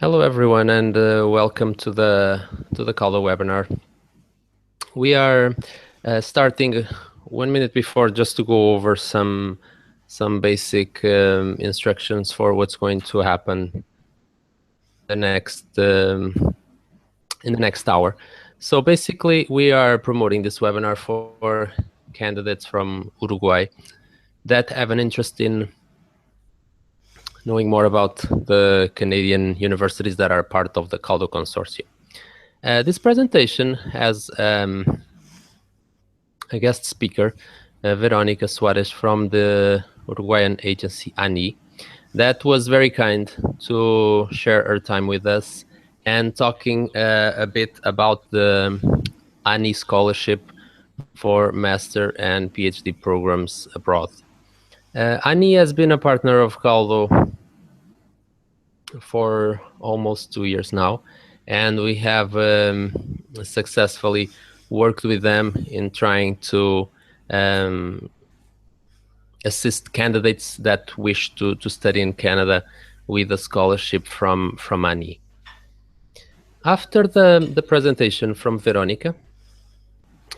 Hello everyone, and welcome to the CALDO webinar. We are starting 1 minute before just to go over some basic instructions for what's going to happen in the next hour. So basically, we are promoting this webinar for candidates from Uruguay that have an interest in knowing more about the Canadian universities that are part of the CALDO consortium. This presentation has a guest speaker, Veronica Suarez from the Uruguayan agency ANI, that was very kind to share her time with us and talking a bit about the ANI scholarship for master and PhD programs abroad. ANI has been a partner of CALDO for almost 2 years now, and we have successfully worked with them in trying to assist candidates that wish to study in Canada with a scholarship from ANI. After the presentation from Veronica,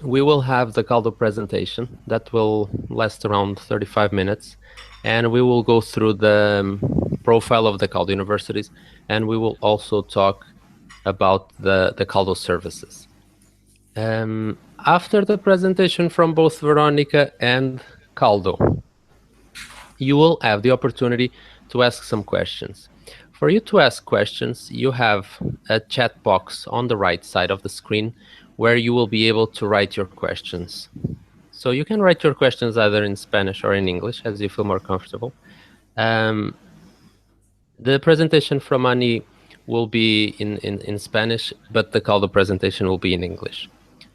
we will have the CALDO presentation that will last around 35 minutes, and we will go through the profile of the CALDO Universities, and we will also talk about the CALDO services. After the presentation from both Veronica and CALDO, you will have the opportunity to ask some questions. For you to ask questions, you have a chat box on the right side of the screen where you will be able to write your questions. So you can write your questions either in Spanish or in English, as you feel more comfortable. The presentation from ANI will be in Spanish, but the CALDO presentation will be in English.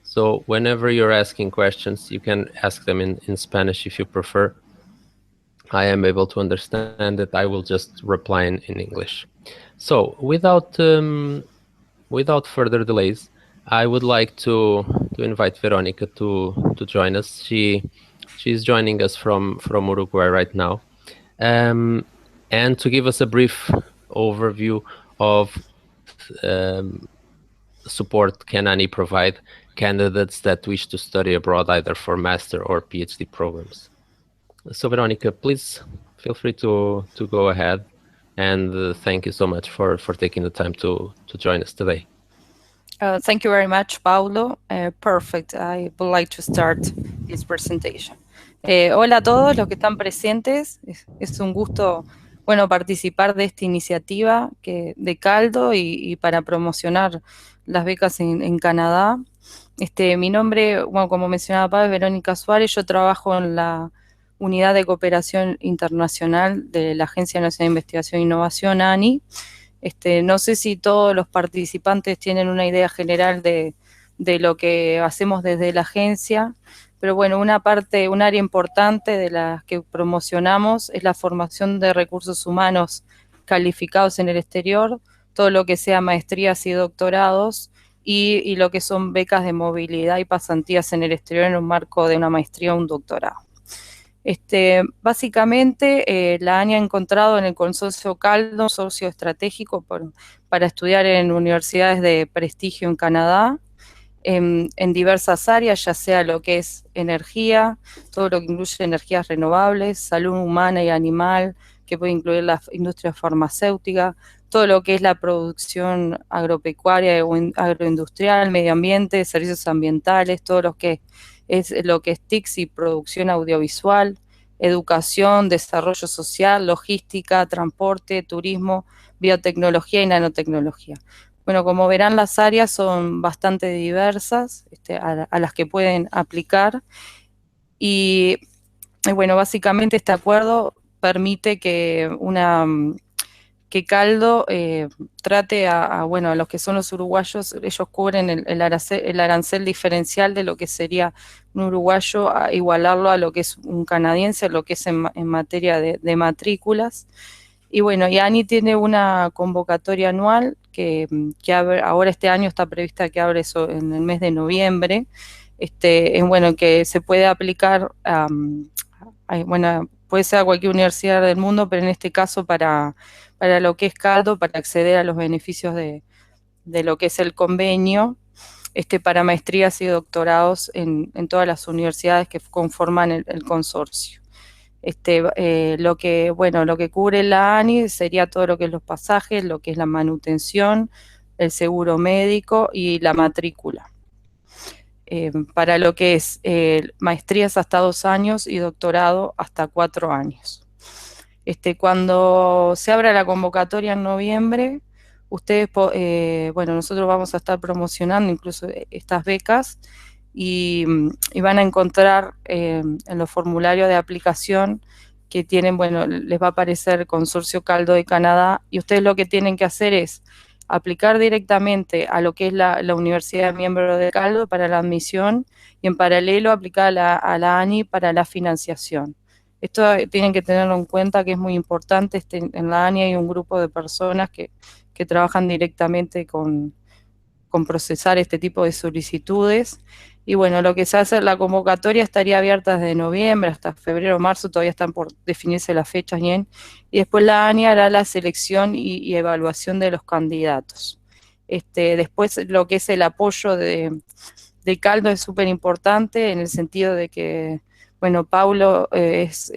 So whenever you're asking questions, you can ask them in Spanish if you prefer. I am able to understand it. I will just reply in English. So without further delays, I would like to invite Veronica to join us. She's joining us from Uruguay right now, and to give us a brief overview of support can ANI provide candidates that wish to study abroad, either for master or PhD programs. So Veronica, please feel free to go ahead, and thank you so much for taking the time to join us today. Thank you very much, Paulo. Perfect. I would like to start this presentation. Hola a todos los que están presentes. Es un gusto, bueno, participar de esta iniciativa de CALDO y para promocionar las becas en Canadá. Mi nombre, bueno, como mencionaba Pablo, es Verónica Suárez. Yo trabajo en la Unidad de Cooperación Internacional de la Agencia Nacional de Investigación e Innovación, ANI. No sé si todos los participantes tienen una idea general de lo que hacemos desde la agencia, pero bueno, un área importante de las que promocionamos es la formación de recursos humanos calificados en el exterior, todo lo que sea maestrías y doctorados, y lo que son becas de movilidad y pasantías en el exterior en un marco de una maestría o un doctorado. Básicamente, la ANI ha encontrado en el consorcio CALDO un socio estratégico para estudiar en universidades de prestigio en Canadá, en diversas áreas, ya sea lo que es energía, todo lo que incluye energías renovables, salud humana y animal, que puede incluir la industria farmacéutica, todo lo que es la producción agropecuaria o agroindustrial, medio ambiente, servicios ambientales, todo lo que es TICS y producción audiovisual, educación, desarrollo social, logística, transporte, turismo, biotecnología y nanotecnología. Bueno, como verán, las áreas son bastante diversas a las que pueden aplicar y bueno, básicamente este acuerdo permite que CALDO trate a los que son los uruguayos. Ellos cubren el arancel diferencial de lo que sería un uruguayo, a igualarlo a lo que es un canadiense, lo que es en materia de matrículas. Y bueno, ANI tiene una convocatoria anual que abre, ahora este año está prevista que abre eso en el mes de noviembre, que se puede aplicar puede ser a cualquier universidad del mundo, pero en este caso para lo que es CALDO, para acceder a los beneficios de lo que es el convenio, para maestrías y doctorados en todas las universidades que conforman el consorcio. Lo que cubre la ANI sería todo lo que es los pasajes, lo que es la manutención, el seguro médico y la matrícula. Para lo que es maestrías hasta 2 años y doctorado hasta 4 años. Cuando se abra la convocatoria en noviembre, ustedes, nosotros vamos a estar promocionando incluso estas becas y van a encontrar en los formularios de aplicación que tienen, les va a aparecer el Consorcio CALDO de Canadá, y ustedes lo que tienen que hacer es aplicar directamente a lo que es la universidad miembro de CALDO para la admisión, y en paralelo aplicar a la ANI para la financiación. Esto tienen que tenerlo en cuenta, que es muy importante. En la ANI hay un grupo de personas que trabajan directamente con procesar este tipo de solicitudes. Y bueno, lo que se hace, la convocatoria estaría abierta desde noviembre hasta febrero o marzo, todavía están por definirse las fechas bien, y después la ANI hará la selección y evaluación de los candidatos. Después lo que es el apoyo de CALDO es súper importante, en el sentido de que, Paulo es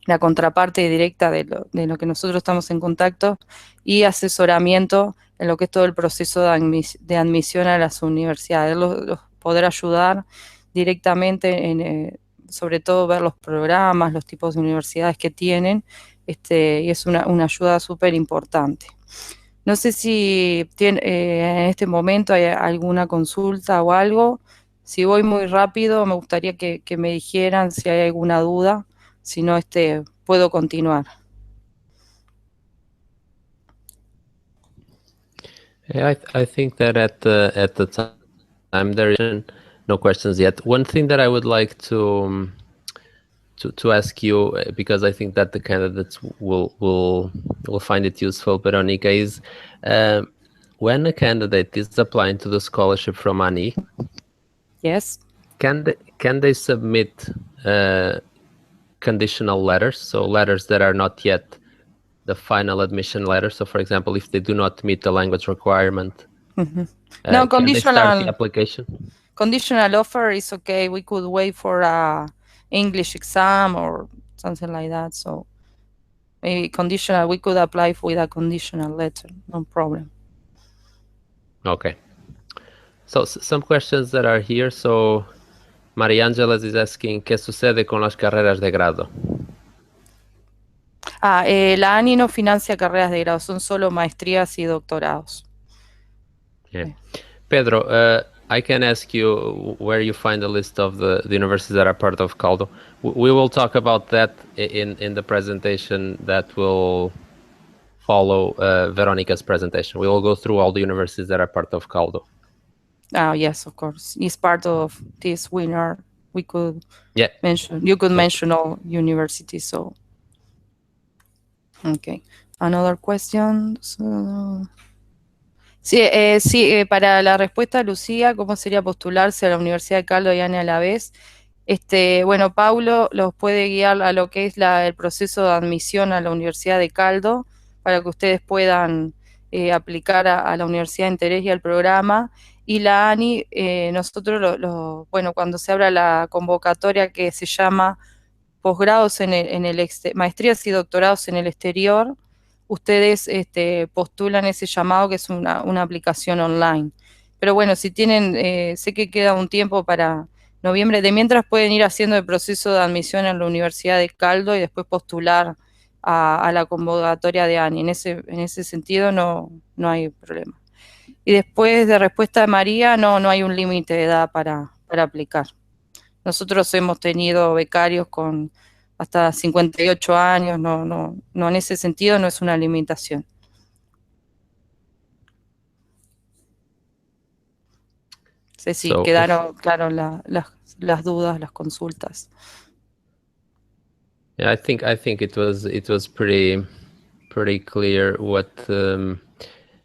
la contraparte directa de lo que nosotros estamos en contacto, y asesoramiento en lo que es todo el proceso de admisión a las universidades. Los poder ayudar directamente en, sobre todo, ver los programas, los tipos de universidades que tienen, y es una ayuda súper importante. No sé si en este momento hay alguna consulta o algo. Si voy muy rápido, me gustaría que me dijeran si hay alguna duda. Si no, puedo continuar. Yeah, I think that at the time there is no questions yet. One thing that I would like to ask you, because I think that the candidates will find it useful, Veronica, is when a candidate is applying to the scholarship from ANI, yes, can they submit conditional letters, so letters that are not yet the final admission letter? So, for example, if they do not meet the language requirement, no, can they start conditional the application? Conditional offer is okay. We could wait for a English exam or something like that. So maybe conditional, we could apply with a conditional letter, no problem. Okay. So some questions that are here. So María Ángeles is asking, ¿qué sucede con las carreras de grado? La ANI no financia carreras de grado, son solo maestrías y doctorados. Yeah. Pedro, I can ask you where you find the list of the universities that are part of CALDO. We will talk about that in the presentation that will follow Veronica's presentation. We will go through all the universities that are part of CALDO. Yes, of course. It's part of this winner. We could mention, you could mention all universities. So, okay. Another question. Sí, para la respuesta, Lucía, ¿cómo sería postularse a la Universidad de CALDO y ANI a la vez? Paulo los puede guiar a lo que es el proceso de admisión a la Universidad de CALDO, para que ustedes puedan aplicar a la universidad de interés y al programa. Y la ANI, nosotros, cuando se abra la convocatoria que se llama posgrados maestrías y doctorados en el exterior, ustedes postulan ese llamado, que es una aplicación online. Pero bueno, si tienen, sé que queda un tiempo para noviembre, de mientras pueden ir haciendo el proceso de admisión en la Universidad de CALDO y después postular a la convocatoria de ANI. En ese sentido no hay problema. Y después, de respuesta de María, no hay un límite de edad para aplicar. Nosotros hemos tenido becarios con hasta 58 años, no, en ese sentido no es una limitación. No sé si quedaron claras las dudas, las consultas. Yeah, I think it was pretty clear what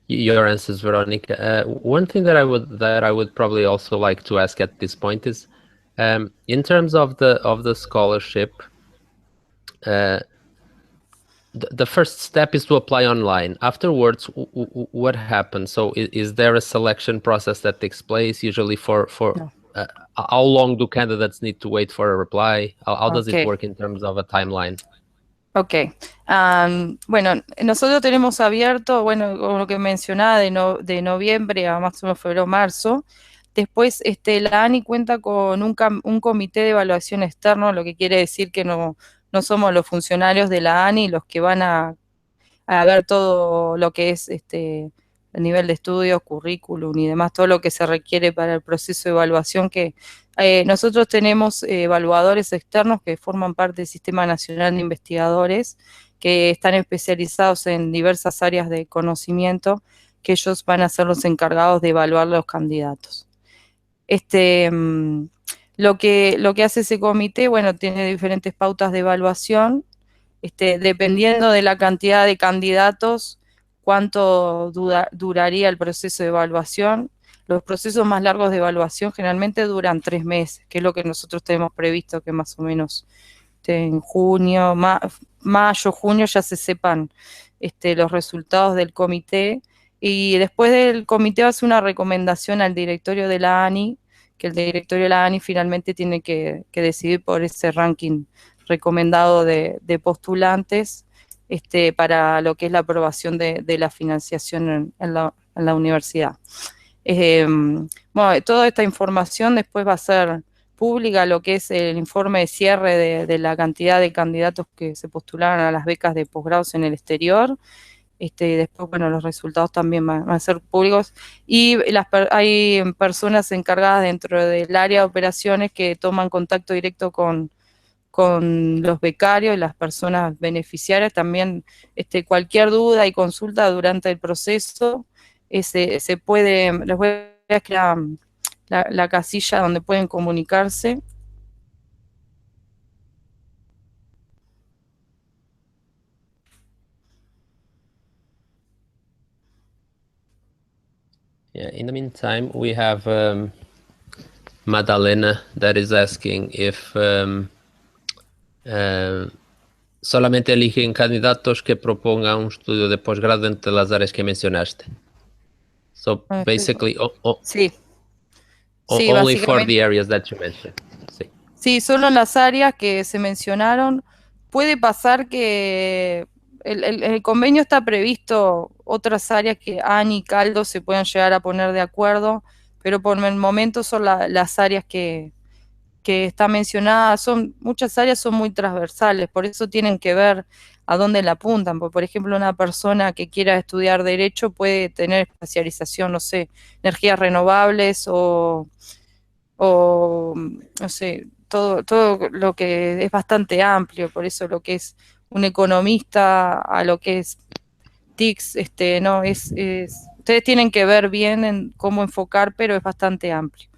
your answers, Veronica. One thing that I would probably also like to ask at this point is, in terms of the scholarship, the first step is to apply online. Afterwards, what happens? So is there a selection process that takes place usually for No. how long do candidates need to wait for a reply? How does it Okay. work in terms of a timeline? Ok. Bueno, nosotros tenemos abierto, bueno, como lo que mencionaba, de noviembre a más o menos febrero, marzo. Después, la ANI cuenta con un comité de evaluación externo, lo que quiere decir que no somos los funcionarios de la ANI los que van a ver todo lo que es el nivel de estudios, currículum y demás, todo lo que se requiere para el proceso de evaluación que nosotros tenemos evaluadores externos que forman parte del Sistema Nacional de Investigadores, que están especializados en diversas áreas de conocimiento, que ellos van a ser los encargados de evaluar los candidatos. Lo que hace ese comité, bueno, tiene diferentes pautas de evaluación, dependiendo de la cantidad de candidatos, cuánto duraría el proceso de evaluación. Los procesos más largos de evaluación generalmente duran 3 meses, que es lo que nosotros tenemos previsto que más o menos en junio, mayo, junio ya se sepan los resultados del comité, y después del comité va a hacer una recomendación al directorio de la ANI, que el directorio de la ANI finalmente tiene que decidir por ese ranking recomendado de postulantes para lo que es la aprobación de la financiación en la universidad. Bueno, toda esta información después va a ser pública, lo que es el informe de cierre de la cantidad de candidatos que se postularon a las becas de posgrados en el exterior. Después, bueno, los resultados también van a ser públicos, y hay personas encargadas dentro del área de operaciones que toman contacto directo con los becarios y las personas beneficiarias. También cualquier duda y consulta durante el proceso se puede, les voy a crear la casilla donde pueden comunicarse. Yeah, in the meantime, we have Madalena that is asking if solamente eligen candidatos que propongan un estudio de posgrado entre las áreas que mencionaste. So basically, sí. Sí, only for the areas that you mentioned. Sí. Sí, solo en las áreas que se mencionaron. Puede pasar que el convenio está previsto otras áreas que ANI y CALDO se puedan llegar a poner de acuerdo, pero por el momento son las áreas que está mencionada. Muchas áreas son muy transversales, por eso tienen que ver a dónde la apuntan. Por ejemplo, una persona que quiera estudiar Derecho puede tener especialización, no sé, energías renovables o no sé, todo lo que es bastante amplio. Por eso lo que es un economista a lo que es TICS, no, ustedes tienen que ver bien en cómo enfocar, pero es bastante amplio.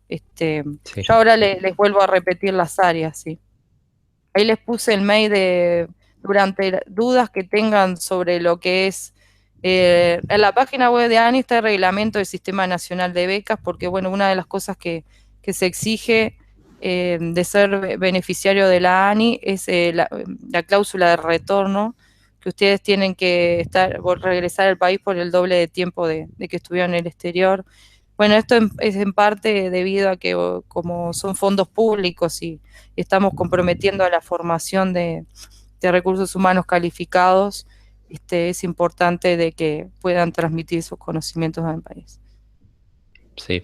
Sí. Yo ahora les vuelvo a repetir las áreas, sí. Ahí les puse el mail durante dudas que tengan sobre lo que es. En la página web de ANI está el reglamento del Sistema Nacional de Becas, porque bueno, una de las cosas que se exige de ser beneficiario de la ANI es la cláusula de retorno, que ustedes tienen que regresar al país por el doble de tiempo de que estuvieron en el exterior. Bueno, esto es en parte debido a que como son fondos públicos y estamos comprometiendo a la formación de recursos humanos calificados, es importante de que puedan transmitir sus conocimientos al país. Sí.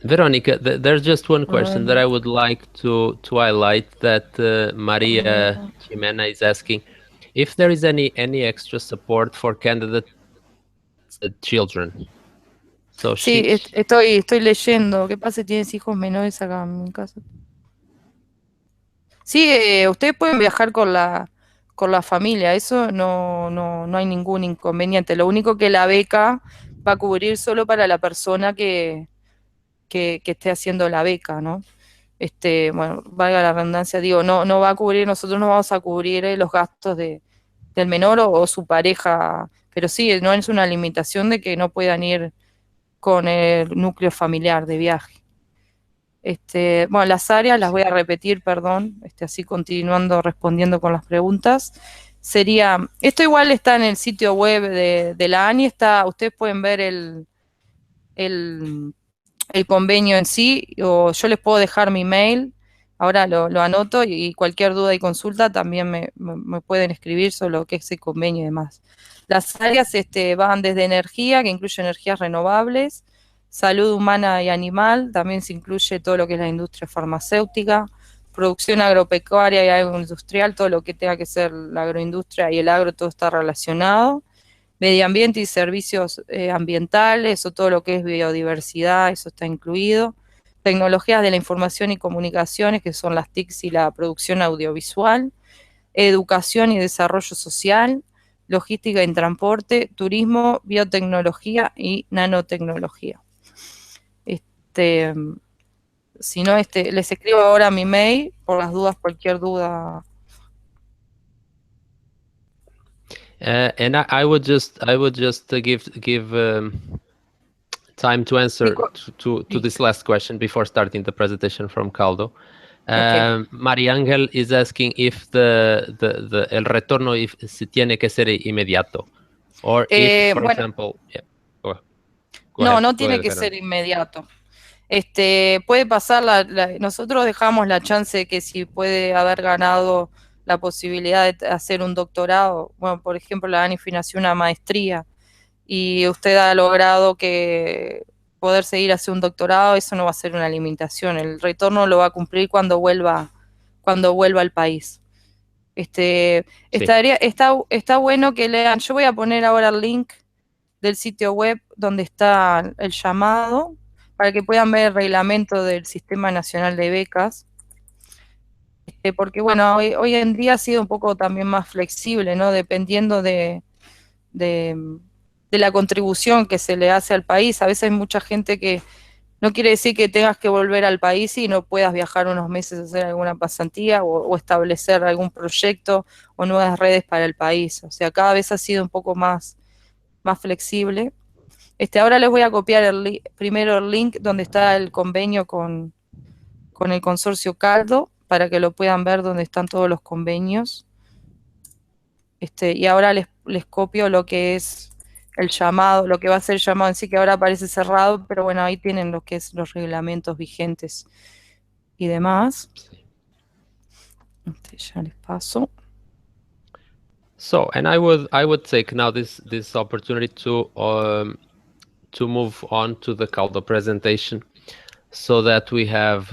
Veronica, there's just one question that I would like to highlight that Maria Jimena is asking. If there is any extra support for candidates children. So sí, estoy leyendo. ¿Qué pasa si tienes hijos menores acá en mi casa? Sí, ustedes pueden viajar con la familia, eso no hay ningún inconveniente. Lo único que la beca va a cubrir solo para la persona que esté haciendo la beca, ¿no? Bueno, valga la redundancia, digo, no va a cubrir, nosotros no vamos a cubrir los gastos del menor o su pareja, pero sí, no es una limitación de que no puedan ir con el núcleo familiar de viaje. Bueno, las áreas las voy a repetir, perdón, así continuando respondiendo con las preguntas. Sería, esto igual está en el sitio web de la ANI, ustedes pueden ver el convenio en sí, o yo les puedo dejar mi mail, ahora lo anoto, y cualquier duda y consulta también me pueden escribir sobre lo que es el convenio y demás. Las áreas van desde energía, que incluye energías renovables, salud humana y animal, también se incluye todo lo que es la industria farmacéutica, producción agropecuaria y agroindustrial, todo lo que tenga que ser la agroindustria y el agro, todo está relacionado. Medio ambiente y servicios ambientales, o todo lo que es biodiversidad, eso está incluido. Tecnologías de la información y comunicaciones, que son las TICs y la producción audiovisual. Educación y desarrollo social. Logística y transporte. Turismo, biotecnología y nanotecnología. Si no, les escribo ahora mi mail, por las dudas, cualquier duda. And I would just give time to answer to this last question before starting the presentation from Caldo. Okay. María Ángel is asking if el retorno if se tiene que ser inmediato, or if, for example, yeah, go ahead, no tiene que ser inmediato. Puede pasar, nosotros dejamos la chance de que si puede haber ganado la posibilidad de hacer un doctorado, bueno, por ejemplo, la ANI financió una maestría y usted ha logrado que poder seguir a hacer un doctorado, eso no va a ser una limitación, el retorno lo va a cumplir cuando vuelva al país. Sí. Está bueno que lean, yo voy a poner ahora el link del sitio web donde está el llamado, para que puedan ver el reglamento del Sistema Nacional de Becas, porque bueno, hoy en día ha sido un poco también más flexible, ¿no? Dependiendo de la contribución que se le hace al país. A veces hay mucha gente que no quiere decir que tengas que volver al país y no puedas viajar unos meses a hacer alguna pasantía o establecer algún proyecto o nuevas redes para el país. O sea, cada vez ha sido un poco más flexible. Ahora les voy a copiar primero el link donde está el convenio con el consorcio CALDO, para que lo puedan ver donde están todos los convenios. Y ahora les copio lo que es el llamado, lo que va a ser el llamado en sí, que ahora parece cerrado, pero bueno, ahí tienen lo que es los reglamentos vigentes y demás. Ya les paso. So, and I would take now this opportunity to move on to the CALDO presentation, so that we have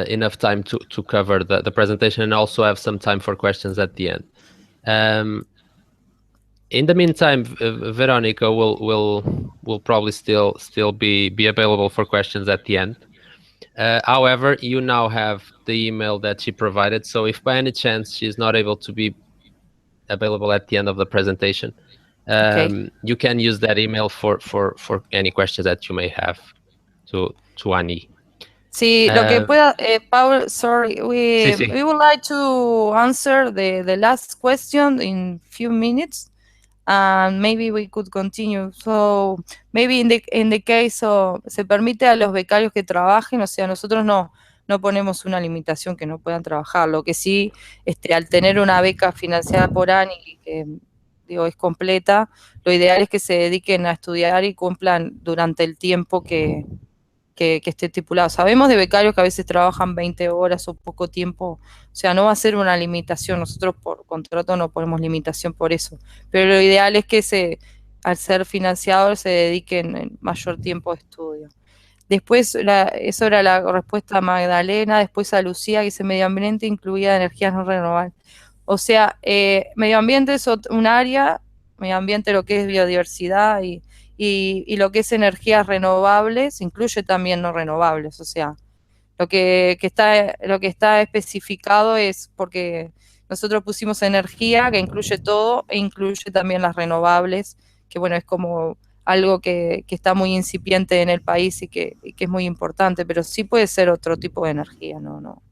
enough time to cover the presentation and also have some time for questions at the end. In the meantime, Veronica will probably still be available for questions at the end. However, you now have the email that she provided, so if by any chance she's not able to be available at the end of the presentation, you can use that email for any questions that you may have to Ani. Sí, lo que pueda, Paul, sorry, we would like to answer the last question in few minutes, and maybe we could continue. So maybe in the case of, se permite a los becarios que trabajen, o sea, nosotros no ponemos una limitación que no puedan trabajar. Lo que sí, al tener una beca financiada por ANI, que digo es completa, lo ideal es que se dediquen a estudiar y cumplan durante el tiempo que esté estipulado. Sabemos de becarios que a veces trabajan 20 horas o poco tiempo, o sea, no va a ser una limitación, nosotros por contrato no ponemos limitación por eso, pero lo ideal es que al ser financiador se dediquen en mayor tiempo de estudio. Después, eso era la respuesta a Magdalena. Después a Lucía, que dice medio ambiente incluida energías no renovables. O sea, medio ambiente es un área, medio ambiente lo que es biodiversidad y lo que es energías renovables, incluye también no renovables. O sea, lo que está especificado es porque nosotros pusimos energía, que incluye todo, e incluye también las renovables, que bueno, es como algo que está muy incipiente en el país y que es muy importante, pero sí puede ser otro tipo de energía, no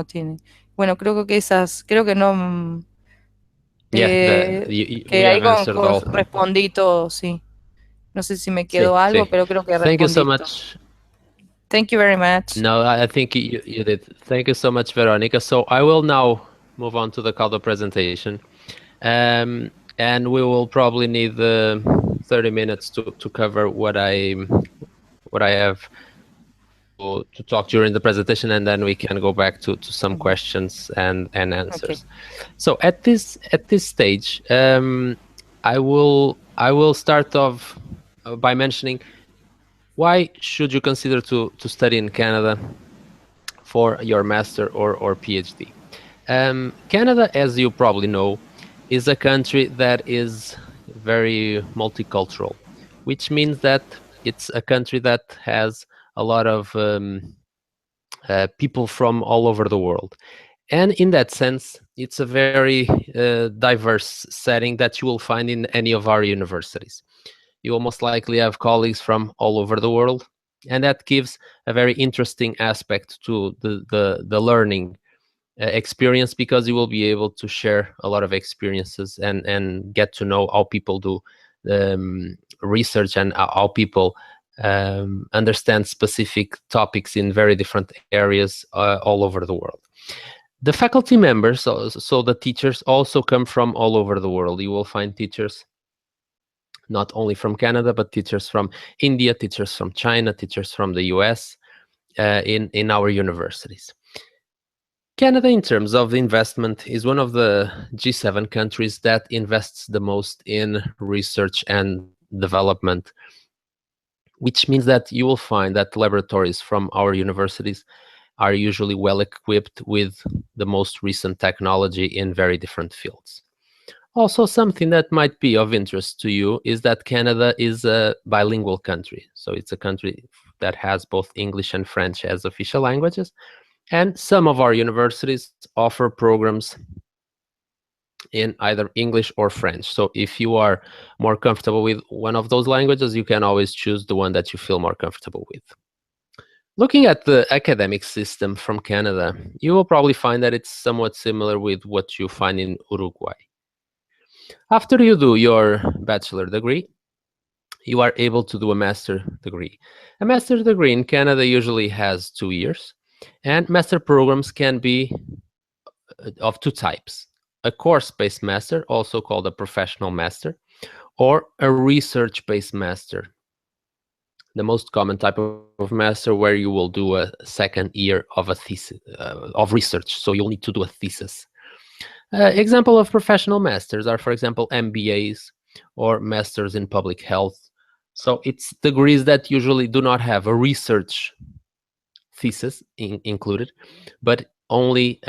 tiene. Bueno, creo que no, que ahí respondí todo, sí. No sé si me quedó algo, pero creo que respondí. Thank you so much. Thank you very much. No, I think you did. Thank you so much, Veronica. So I will now move on to the CALDO presentation. And we will probably need 30 minutes to cover what I have to talk during the presentation, and then we can go back to some questions and answers. Okay. So at this stage, I will start off by mentioning why should you consider to study in Canada for your master or PhD. Canada, as you probably know, is a country that is very multicultural, which means that it's a country that has a lot of people from all over the world. And in that sense, it's a very diverse setting that you will find in any of our universities. You will most likely have colleagues from all over the world, and that gives a very interesting aspect to the learning experience, because you will be able to share a lot of experiences and get to know how people do research and how people understand specific topics in very different areas all over the world. The faculty members, so the teachers, also come from all over the world. You will find teachers not only from Canada, but teachers from India, teachers from China, teachers from the US in our universities. Canada, in terms of investment, is one of the G7 countries that invests the most in research and development, which means that you will find that laboratories from our universities are usually well equipped with the most recent technology in very different fields. Also, something that might be of interest to you is that Canada is a bilingual country. So it's a country that has both English and French as official languages. And some of our universities offer programs in either English or French. So if you are more comfortable with one of those languages, you can always choose the one that you feel more comfortable with. Looking at the academic system from Canada, you will probably find that it's somewhat similar with what you find in Uruguay. After you do your bachelor degree, you are able to do a master degree. A master degree in Canada usually has 2 years, and master programs can be of two types: a course-based master, also called a professional master, or a research-based master, the most common type of master, where you will do a second year of a thesis of research. So you'll need to do a thesis. Example of professional masters are, for example, MBAs or masters in public health. So it's degrees that usually do not have a research thesis included, but only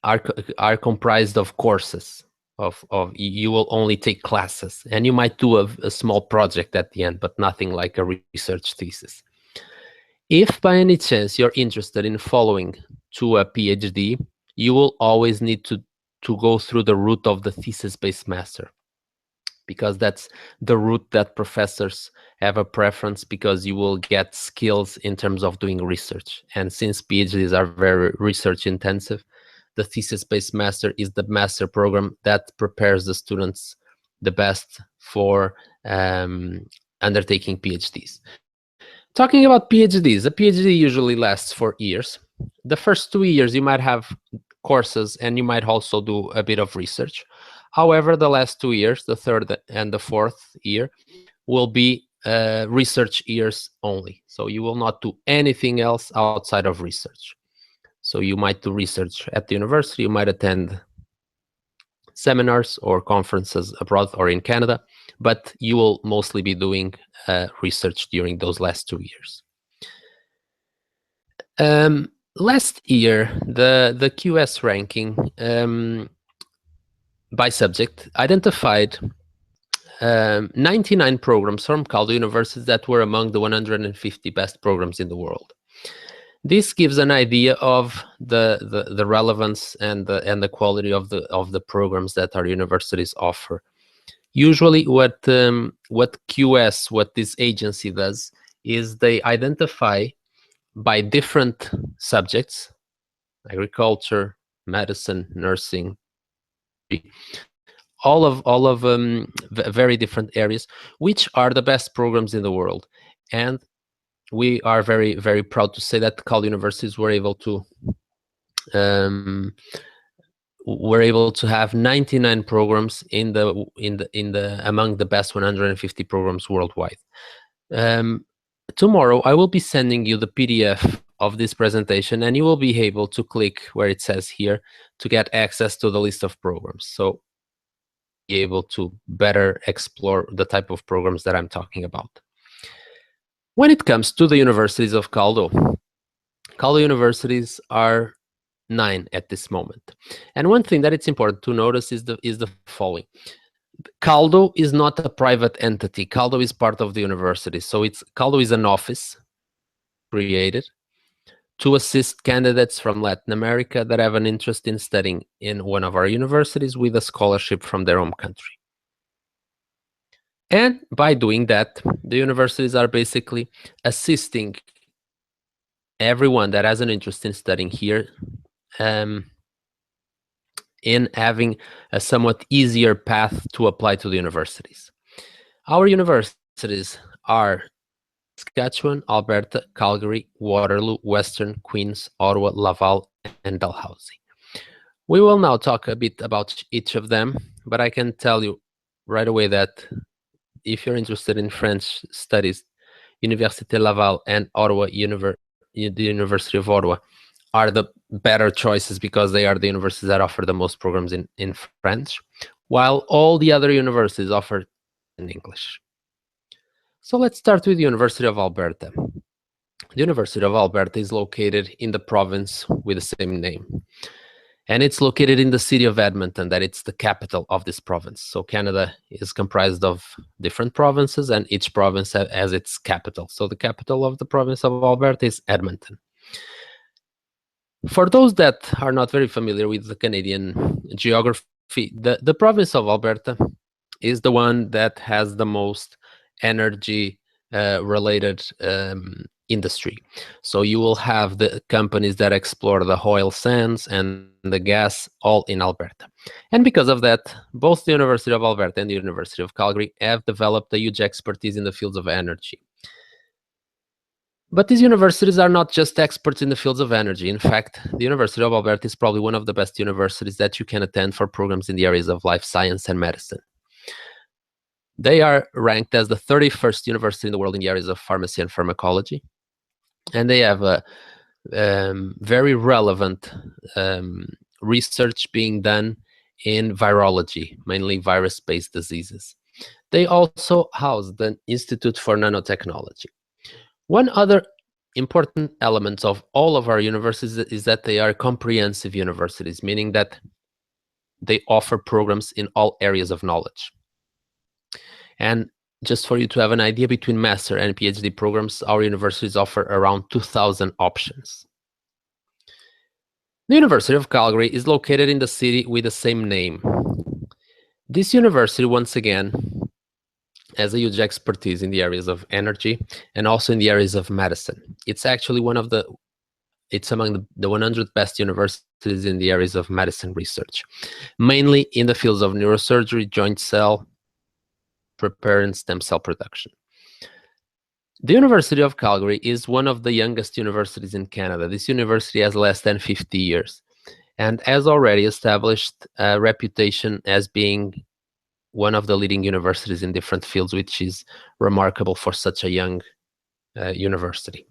are comprised of courses. You will only take classes, and you might do a small project at the end, but nothing like a research thesis. If by any chance you're interested in following to a PhD, you will always need to go through the route of the thesis-based master, because that's the route that professors have a preference, because you will get skills in terms of doing research. And since PhDs are very research intensive, the thesis-based master is the master program that prepares the students the best for undertaking PhDs. Talking about PhDs, a PhD usually lasts for years. The first 2 years you might have courses, and you might also do a bit of research. However, the last 2 years, the third and the fourth year, will be research years only. So you will not do anything else outside of research. So you might do research at the university, you might attend seminars or conferences abroad or in Canada, but you will mostly be doing research during those last 2 years. Last year, the QS ranking by subject identified 99 programs from CALDO Universities that were among the 150 best programs in the world. This gives an idea of the relevance and the quality of the programs that our universities offer. Usually, what QS, what this agency does, is they identify by different subjects: agriculture, medicine, nursing, all of very different areas, which are the best programs in the world. And we are very, very proud to say that CALDO Universities were able to have 99 programs among the best 150 programs worldwide. Tomorrow I will be sending you the PDF of this presentation, and you will be able to click where it says here to get access to the list of programs, so be able to better explore the type of programs that I'm talking about. When it comes to the universities of CALDO Universities are 9 at this moment. And one thing that it's important to notice is the following. CALDO is not a private entity. CALDO is part of the university. So CALDO is an office created to assist candidates from Latin America that have an interest in studying in one of our universities with a scholarship from their home country. And by doing that, the universities are basically assisting everyone that has an interest in studying here in having a somewhat easier path to apply to the universities. Our universities are Saskatchewan, Alberta, Calgary, Waterloo, Western, Queens, Ottawa, Laval, and Dalhousie. We will now talk a bit about each of them, but I can tell you right away that if you're interested in French studies, Université Laval and Ottawa, the University of Ottawa are the better choices because they are the universities that offer the most programs in French, while all the other universities offer in English. So let's start with the University of Alberta. The University of Alberta is located in the province with the same name. And it's located in the city of Edmonton, that it's the capital of this province. So Canada is comprised of different provinces, and each province has its capital. So the capital of the province of Alberta is Edmonton. For those that are not very familiar with the Canadian geography, the province of Alberta is the one that has the most energy related industry. So you will have the companies that explore the oil sands and the gas all in Alberta. And because of that, both the University of Alberta and the University of Calgary have developed a huge expertise in the fields of energy. But these universities are not just experts in the fields of energy. In fact, the University of Alberta is probably one of the best universities that you can attend for programs in the areas of life science and medicine. They are ranked as the 31st university in the world in the areas of pharmacy and pharmacology. And they have a very relevant research being done in virology, mainly virus-based diseases. They also house the Institute for Nanotechnology. One other important element of all of our universities is that they are comprehensive universities, meaning that they offer programs in all areas of knowledge. And just for you to have an idea, between master and PhD programs, our universities offer around 2,000 options. The University of Calgary is located in the city with the same name. This university, once again, has a huge expertise in the areas of energy and also in the areas of medicine. It's actually it's among the 100 best universities in the areas of medicine research, mainly in the fields of neurosurgery, joint cell repair, and stem cell production. The University of Calgary is one of the youngest universities in Canada. This university has less than 50 years and has already established a reputation as being one of the leading universities in different fields, which is remarkable for such a young university.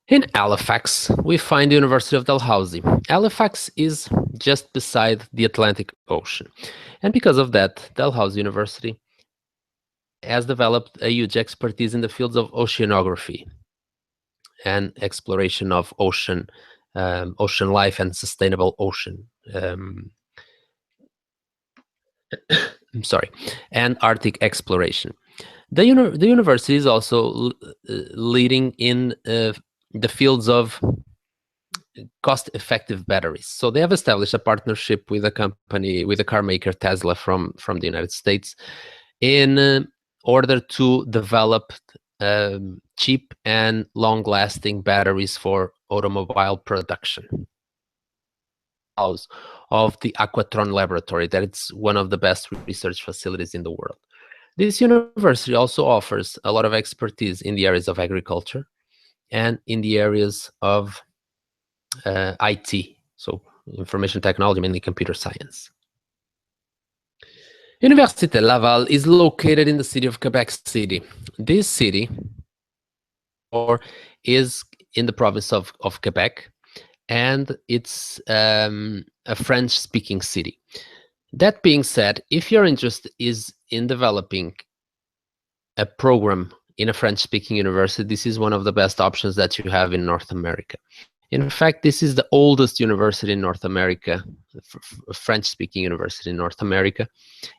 In Halifax, we find the University of Dalhousie. Halifax is just beside the Atlantic Ocean. And because of that, Dalhousie University has developed a huge expertise in the fields of oceanography and exploration of ocean life and sustainable ocean and Arctic exploration. The university is also leading in the fields of cost-effective batteries. So they have established a partnership with a company, with a car maker, Tesla, from the United States, in order to develop cheap and long-lasting batteries for automobile production. Of the Aquatron laboratory, that it's one of the best research facilities in the world. This university also offers a lot of expertise in the areas of agriculture and in the areas of IT, so information technology, mainly computer science. Université Laval is located in the city of Quebec City. This city is in the province of Quebec, and it's a French-speaking city. That being said, if your interest is in developing a program in a French-speaking university, this is one of the best options that you have in North America. In fact, this is the oldest university in North America, a French-speaking university in North America,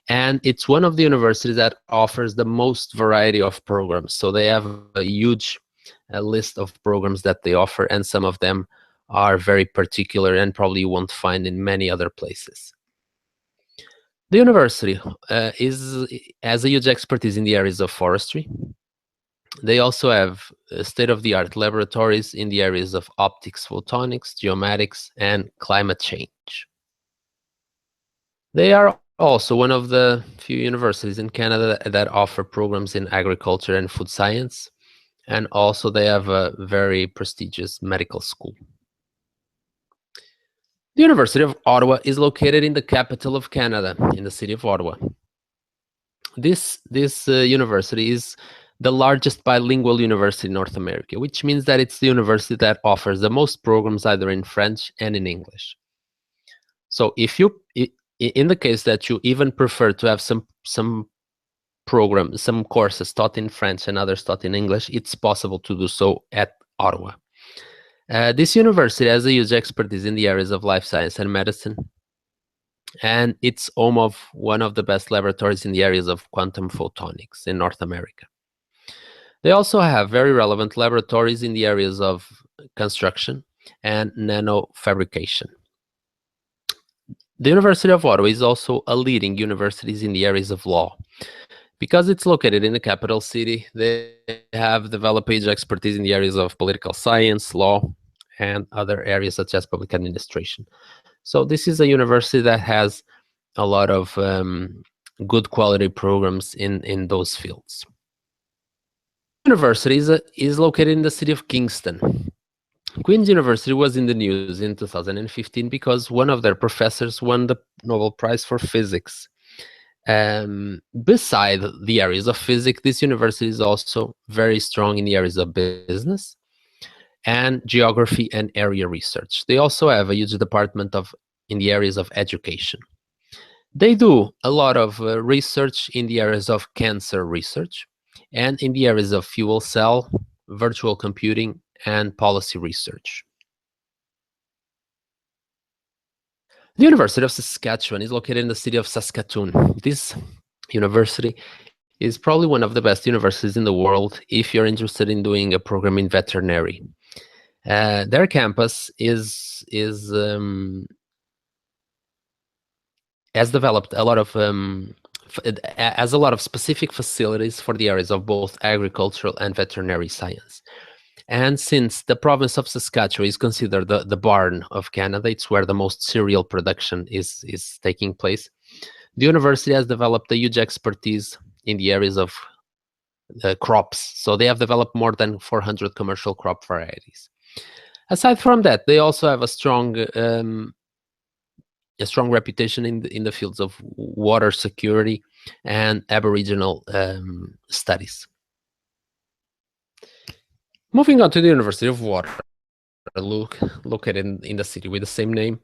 and it's one of the universities that offers the most variety of programs. So they have a huge list of programs that they offer, and some of them are very particular and probably you won't find in many other places. The university has a huge expertise in the areas of forestry. They also have state-of-the-art laboratories in the areas of optics, photonics, geomatics, and climate change. They are also one of the few universities in Canada that offer programs in agriculture and food science, and also they have a very prestigious medical school. The University of Ottawa is located in the capital of Canada, in the city of Ottawa. This university is the largest bilingual university in North America, which means that it's the university that offers the most programs either in French and in English. So if you, in the case that you even prefer to have some programs, some courses taught in French and others taught in English, it's possible to do so at Ottawa. This university has a huge expertise in the areas of life science and medicine, and it's home of one of the best laboratories in the areas of quantum photonics in North America. They also have very relevant laboratories in the areas of construction and nanofabrication. The University of Ottawa is also a leading university in the areas of law. Because it's located in the capital city, they have developed huge expertise in the areas of political science, law, and other areas such as public administration. So this is a university that has a lot of good quality programs in those fields. The university is located in the city of Kingston. Queen's University was in the news in 2015 because one of their professors won the Nobel Prize for Physics. Beside the areas of physics, this university is also very strong in the areas of business and geography and area research. They also have a huge department in the areas of education. They do a lot of research in the areas of cancer research and in the areas of fuel cell, virtual computing, and policy research. The University of Saskatchewan is located in the city of Saskatoon. This university is probably one of the best universities in the world if you're interested in doing a program in veterinary. Their campus has developed a lot of has a lot of specific facilities for the areas of both agricultural and veterinary science. And since the province of Saskatchewan is considered the barn of Canada, it's where the most cereal production is taking place, the university has developed a huge expertise in the areas of crops. So they have developed more than 400 commercial crop varieties. Aside from that, they also have a strong reputation in the fields of water security and Aboriginal studies. Moving on to the University of Waterloo, located in the city with the same name,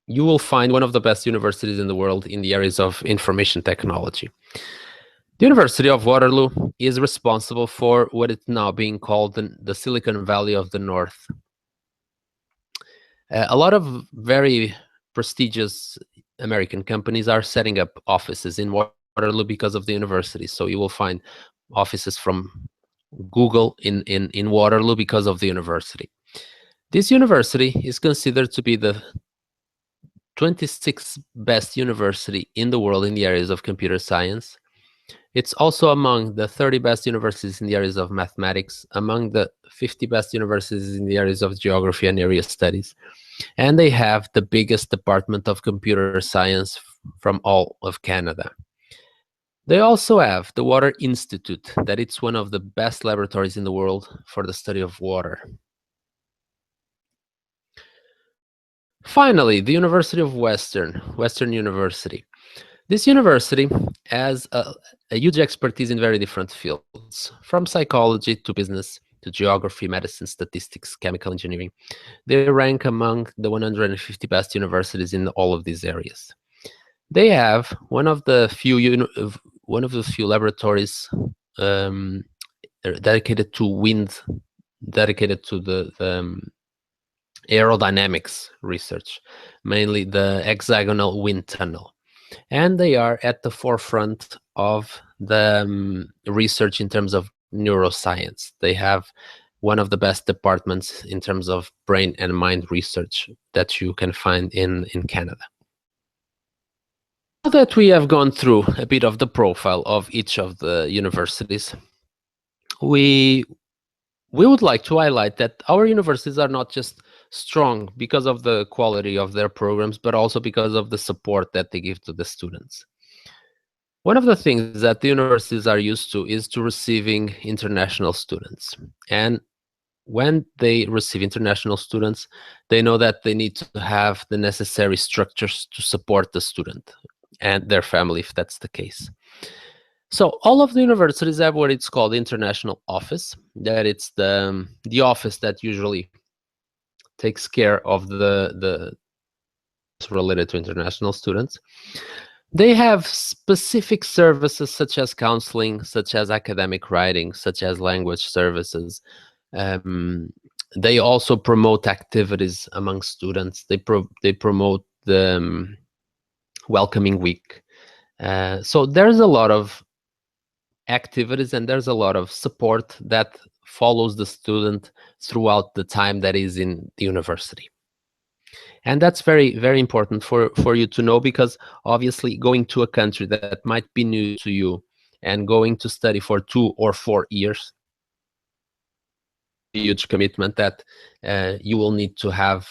you will find one of the best universities in the world in the areas of information technology. The University of Waterloo is responsible for what is now being called the Silicon Valley of the North. A lot of very prestigious American companies are setting up offices in Waterloo because of the university. So you will find offices from Google in Waterloo because of the university. This university is considered to be the 26th best university in the world in the areas of computer science. It's also among the 30 best universities in the areas of mathematics, among the 50 best universities in the areas of geography and area studies. And they have the biggest department of computer science from all of Canada. They also have the Water Institute, that it's one of the best laboratories in the world for the study of water. Finally, the University of Western University. This university has a huge expertise in very different fields, from psychology to business to geography, medicine, statistics, chemical engineering. They rank among the 150 best universities in all of these areas. They have one of the few laboratories dedicated to wind, dedicated to the aerodynamics research, mainly the hexagonal wind tunnel. And they are at the forefront of the research in terms of neuroscience. They have one of the best departments in terms of brain and mind research that you can find in Canada. Now that we have gone through a bit of the profile of each of the universities, we would like to highlight that our universities are not just strong because of the quality of their programs, but also because of the support that they give to the students. One of the things that the universities are used to is to receiving international students. And when they receive international students, they know that they need to have the necessary structures to support the student and their family, if that's the case. So all of the universities have what it's called the international office, that it's the office that usually takes care of the related to international students. They have specific services such as counseling, such as academic writing, such as language services. They also promote activities among students. They promote the welcoming week. So there's a lot of activities and there's a lot of support that follows the student throughout the time that is in the university. And that's very, very important for you to know, because obviously going to a country that might be new to you and going to study for 2 or 4 years, a huge commitment that you will need to have,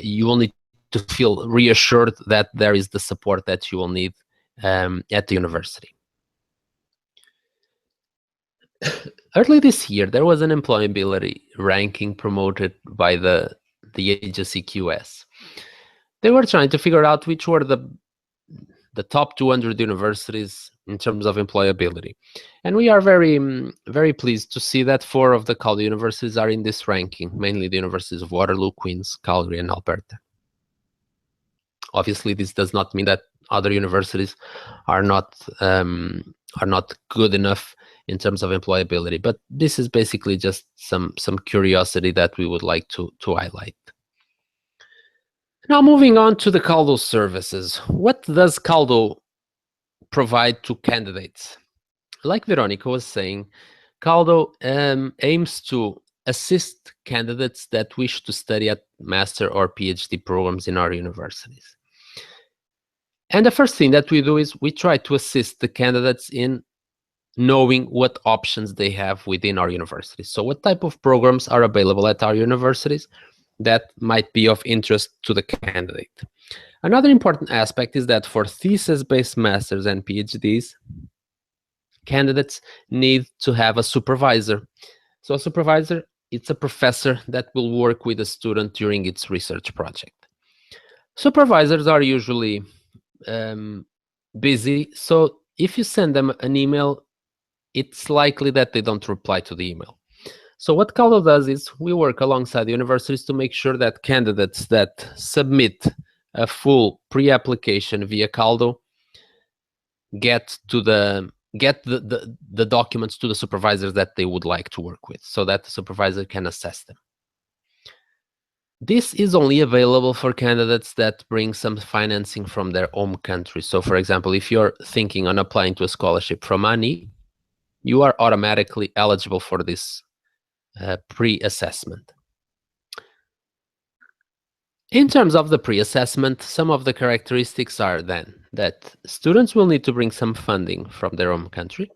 you will need to feel reassured that there is the support that you will need at the university. Early this year, there was an employability ranking promoted by the agency QS. They were trying to figure out which were the top 200 universities in terms of employability. And we are very, very pleased to see that 4 of the CALDO universities are in this ranking, mainly the universities of Waterloo, Queens, Calgary, and Alberta. Obviously, this does not mean that other universities are not good enough in terms of employability, but this is basically just some curiosity that we would like to highlight. Now, moving on to the CALDO services. What does CALDO provide to candidates? Like Veronica was saying, CALDO aims to assist candidates that wish to study at master or PhD programs in our universities. And the first thing that we do is we try to assist the candidates in knowing what options they have within our universities. So what type of programs are available at our universities that might be of interest to the candidate. Another important aspect is that for thesis-based masters and PhDs, candidates need to have a supervisor. So a supervisor, it's a professor that will work with a student during its research project. Supervisors are usually busy, so if you send them an email, it's likely that they don't reply to the email. So what CALDO does is we work alongside the universities to make sure that candidates that submit a full pre-application via CALDO get the documents to the supervisors that they would like to work with, so that the supervisor can assess them. This is only available for candidates that bring some financing from their home country. So for example, if you're thinking on applying to a scholarship from ANI, you are automatically eligible for this pre-assessment. In terms of the pre-assessment, some of the characteristics are then that students will need to bring some funding from their home country.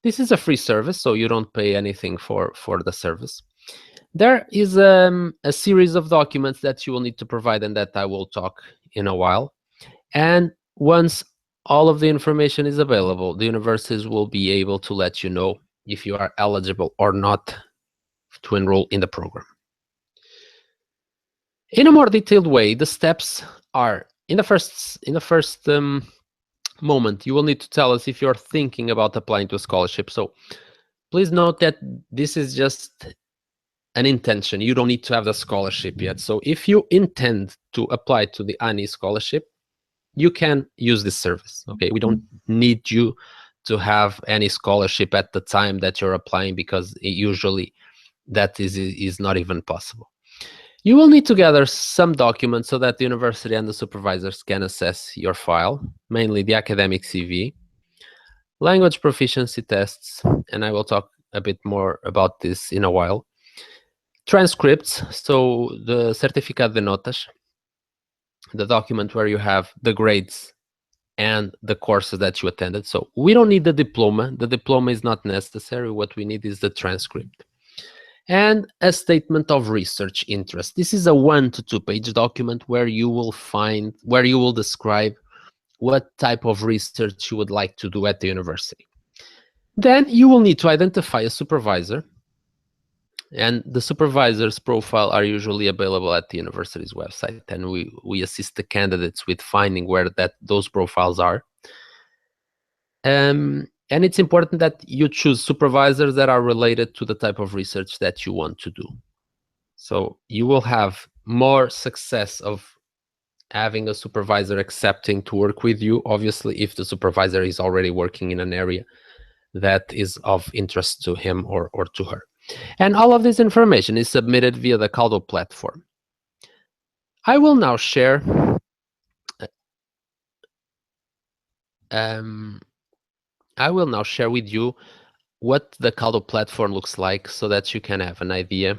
This is a free service, so you don't pay anything for the service. There is a series of documents that you will need to provide and that I will talk in a while. And once all of the information is available, the universities will be able to let you know if you are eligible or not to enroll in the program. In a more detailed way, the steps are, in the first moment, you will need to tell us if you're thinking about applying to a scholarship. So please note that this is just an intention. You don't need to have the scholarship yet. So if you intend to apply to the ANI scholarship, you can use this service. Okay, we don't need you to have any scholarship at the time that you're applying, because usually that is not even possible. You will need to gather some documents so that the university and the supervisors can assess your file, mainly the academic CV, language proficiency tests, and I will talk a bit more about this in a while. Transcripts, so the Certificado de Notas, the document where you have the grades and the courses that you attended. So we don't need the diploma. The diploma is not necessary. What we need is the transcript. And a statement of research interest. This is a 1 to 2 page document where you will describe what type of research you would like to do at the university. Then you will need to identify a supervisor, and the supervisor's profile are usually available at the university's website, and we assist the candidates with finding where those profiles are. And it's important that you choose supervisors that are related to the type of research that you want to do. So you will have more success of having a supervisor accepting to work with you, obviously, if the supervisor is already working in an area that is of interest to him or to her. And all of this information is submitted via the CALDO platform. I will now share with you what the CALDO platform looks like, so that you can have an idea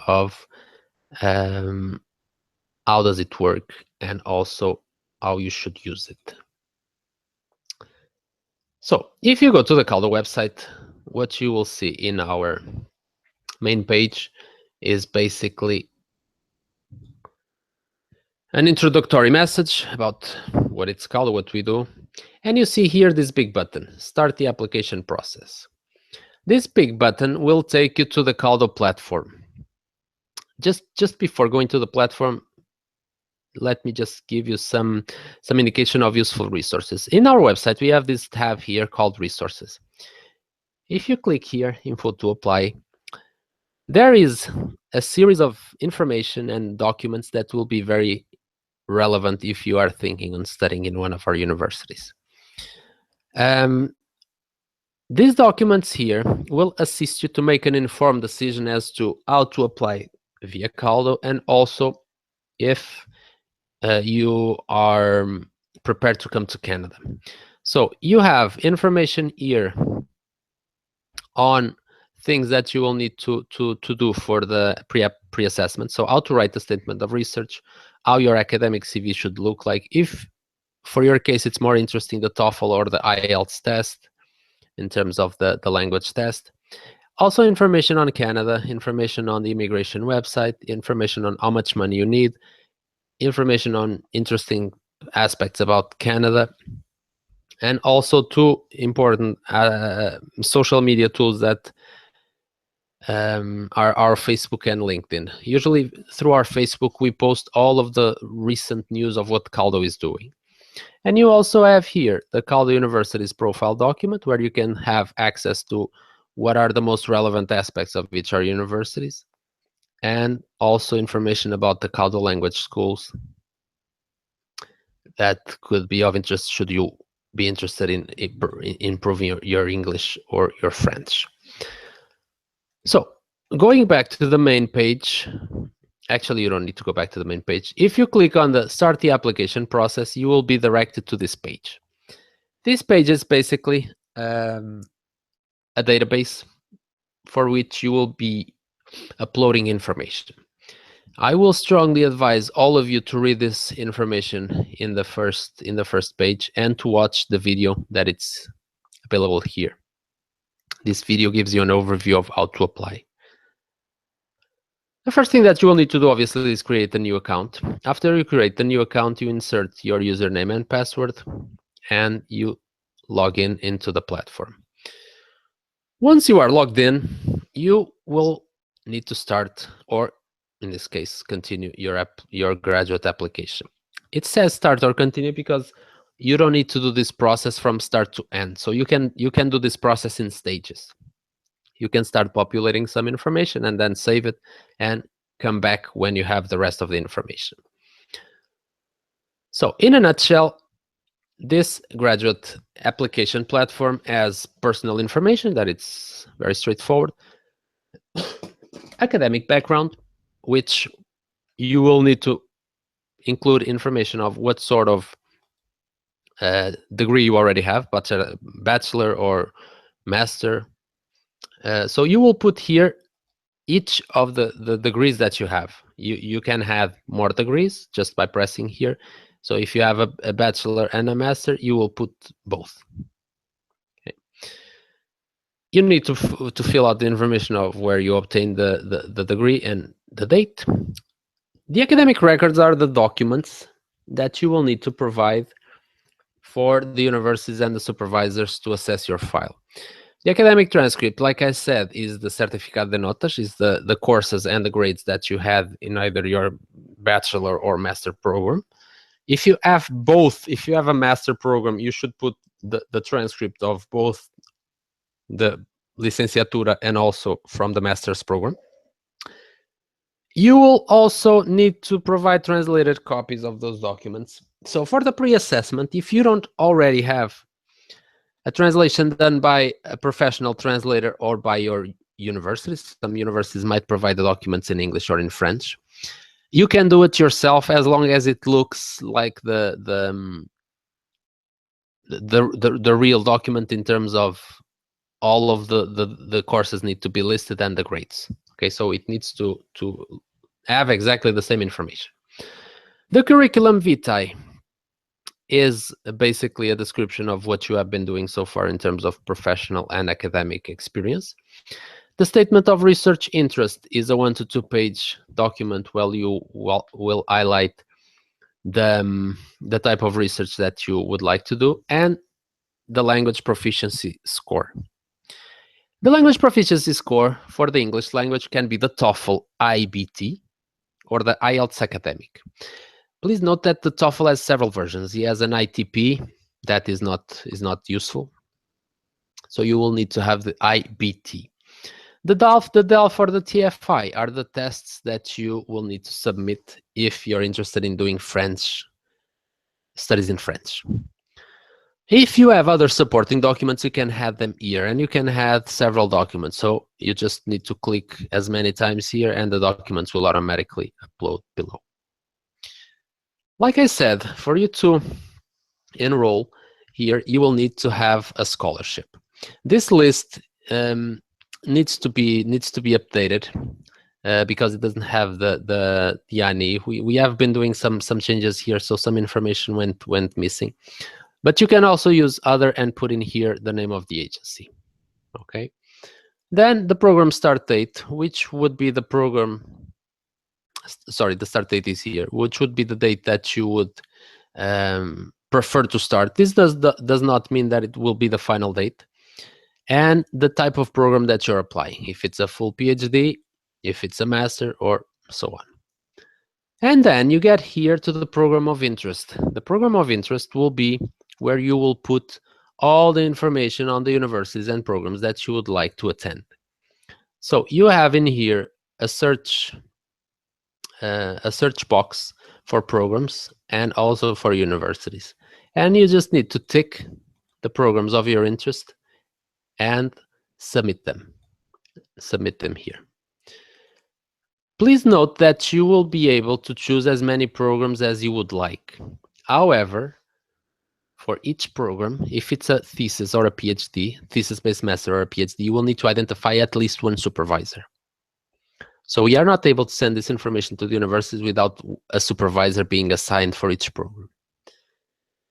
of how does it work and also how you should use it. So if you go to the CALDO website, what you will see in our main page is basically an introductory message about what it's CALDO, what we do. And you see here this big button, start the application process. This big button will take you to the CALDO platform. Just before going to the platform, let me just give you some indication of useful resources. In our website, we have this tab here called Resources. If you click here, Info to apply, there is a series of information and documents that will be very relevant if you are thinking on studying in one of our universities. These documents here will assist you to make an informed decision as to how to apply via CALDO, and also if you are prepared to come to Canada. So you have information here on things that you will need to do for the pre-assessment. So how to write a statement of research, how your academic CV should look like. If for your case it's more interesting, the TOEFL or the IELTS test in terms of the language test. Also information on Canada, information on the immigration website, information on how much money you need, information on interesting aspects about Canada, and also 2 important social media tools that are our Facebook and LinkedIn. Usually through our Facebook, we post all of the recent news of what CALDO is doing. And you also have here the CALDO Universities profile document, where you can have access to what are the most relevant aspects of each of our universities, and also information about the CALDO language schools that could be of interest should you be interested in improving your English or your French. So going back to the main page, actually you don't need to go back to the main page. If you click on the start the application process, you will be directed to this page. This page is basically a database for which you will be uploading information. I will strongly advise all of you to read this information in the first page, and to watch the video that it's available here. This video gives you an overview of how to apply. The first thing that you will need to do, obviously, is create a new account. After you create the new account, you insert your username and password, and you log in into the platform. Once you are logged in, you will need to start, or in this case, continue your graduate application. It says start or continue because you don't need to do this process from start to end. So you can do this process in stages. You can start populating some information and then save it and come back when you have the rest of the information. So in a nutshell, this graduate application platform has personal information that it's very straightforward, academic background, which you will need to include information of what sort of degree you already have, but a bachelor or master. So you will put here each of the degrees that you have. You can have more degrees just by pressing here. So if you have a bachelor and a master, you will put both. Okay. You need to fill out the information of where you obtained the degree and the date. The academic records are the documents that you will need to provide for the universities and the supervisors to assess your file. The academic transcript, like I said, is the certificado de notas, is the courses and the grades that you had in either your bachelor or master program. If you have both, if you have a master program, you should put the transcript of both the licenciatura and also from the master's program. You will also need to provide translated copies of those documents. So for the pre-assessment, if you don't already have a translation done by a professional translator or by your universities, some universities might provide the documents in English or in French. You can do it yourself as long as it looks like the real document in terms of all of the courses need to be listed and the grades. Okay, so it needs to have exactly the same information. The curriculum vitae is basically a description of what you have been doing so far in terms of professional and academic experience. The statement of research interest is a 1 to 2 page document where you will highlight the type of research that you would like to do and the language proficiency score. The language proficiency score for the English language can be the TOEFL IBT or the IELTS academic. Please note that the TOEFL has several versions. He has an ITP that is not useful. So you will need to have the IBT. The DELF, or the TFI are the tests that you will need to submit if you're interested in doing French, studies in French. If you have other supporting documents, you can have them here, and you can have several documents. So you just need to click as many times here, and the documents will automatically upload below. Like I said, for you to enroll here, you will need to have a scholarship. This list needs to be updated because it doesn't have the INE. We have been doing some changes here, so some information went missing. But you can also use other and put in here the name of the agency. Okay. Then the program start date, which would be the program. Sorry, the start date is here, which would be the date that you would prefer to start. This does not mean that it will be the final date. And the type of program that you're applying, if it's a full PhD, if it's a master, or so on. And then you get here to the program of interest. The program of interest will be where you will put all the information on the universities and programs that you would like to attend. So you have in here a search box for programs and also for universities. And you just need to tick the programs of your interest and submit them here. Please note that you will be able to choose as many programs as you would like. However, for each program, if it's a thesis or a PhD, thesis-based master or a PhD, you will need to identify at least one supervisor. So we are not able to send this information to the universities without a supervisor being assigned for each program.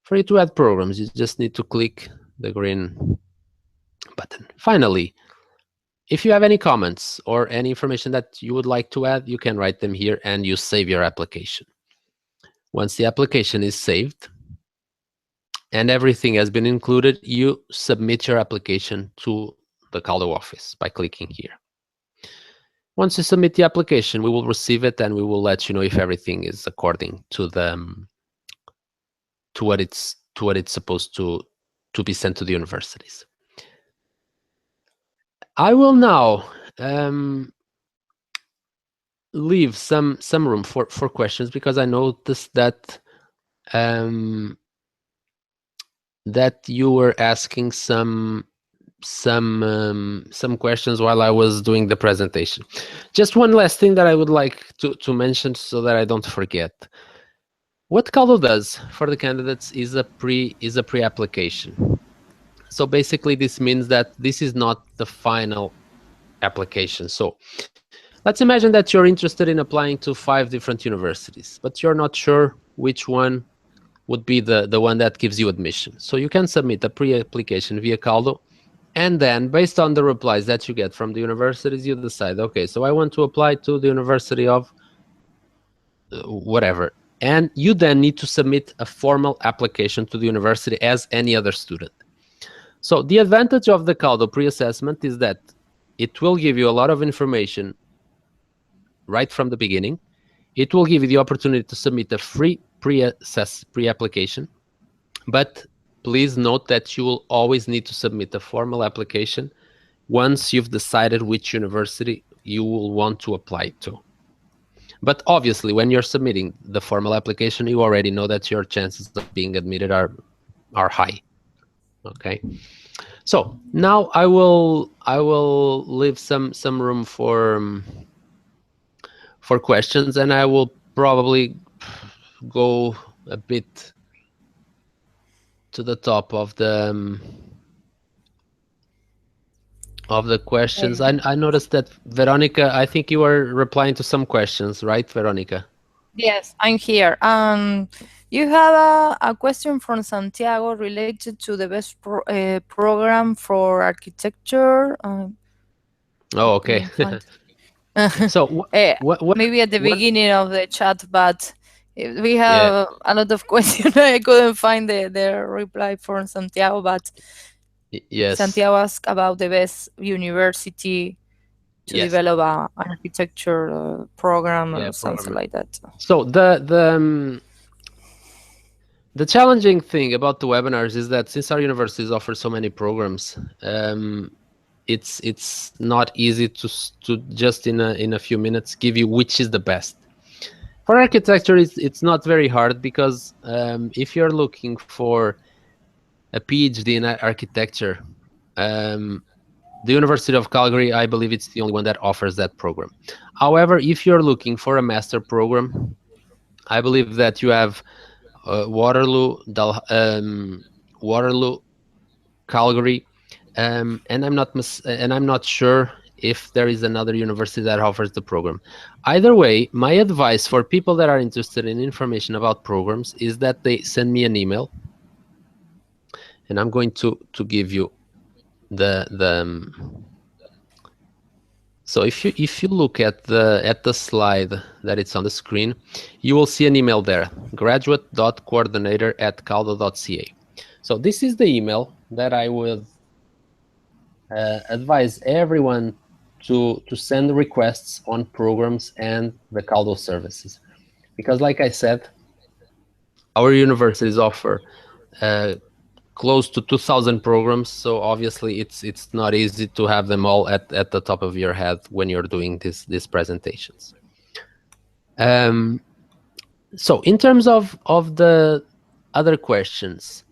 For you to add programs, you just need to click the green button. Finally, if you have any comments or any information that you would like to add, you can write them here and you save your application. Once the application is saved and everything has been included, you submit your application to the CALDO office by clicking here. Once you submit the application, we will receive it and we will let you know if everything is according to the to what it's supposed to be sent to the universities. I will now leave some room for questions, because I noticed that that you were asking some questions while I was doing the presentation. Just one last thing that I would like to mention so that I don't forget. What CALDO does for the candidates is a pre-application. So basically this means that this is not the final application. So let's imagine that you're interested in applying to 5 different universities, but you're not sure which one would be the one that gives you admission. So you can submit a pre-application via CALDO, and then based on the replies that you get from the universities, you decide, okay, so I want to apply to the University of whatever. And you then need to submit a formal application to the university as any other student. So the advantage of the CALDO pre-assessment is that it will give you a lot of information right from the beginning. It will give you the opportunity to submit a free pre-application, but please note that you will always need to submit a formal application once you've decided which university you will want to apply to. But obviously, when you're submitting the formal application, you already know that your chances of being admitted are high. Okay. So now I will leave some room for questions, and I will probably go a bit to the top of the questions. I noticed that Veronica, I think you were replying to some questions, right, Veronica? Yes, I'm here. You have a question from Santiago related to the best program for architecture. Oh, okay. So maybe at the beginning of the chat, but we have a lot of questions. I couldn't find the reply from Santiago, but yes, Santiago asked about the best university to develop an architecture program or something like that. So the challenging thing about the webinars is that since our universities offer so many programs, it's not easy to just in a few minutes give you which is the best. For architecture, it's not very hard, because if you're looking for a PhD in architecture, the University of Calgary, I believe it's the only one that offers that program. However, if you're looking for a master program, I believe that you have Waterloo, Calgary, and I'm not sure if there is another university that offers the program. Either way, my advice for people that are interested in information about programs is that they send me an email, and I'm going to give you so if you look at the slide that it's on the screen, you will see an email there, graduate.coordinator@caldo.ca. So this is the email that I would advise everyone to send requests on programs and the CALDO services, because like I said, our universities offer close to 2,000 programs, so obviously it's not easy to have them all at the top of your head when you're doing these presentations. So in terms of the other questions,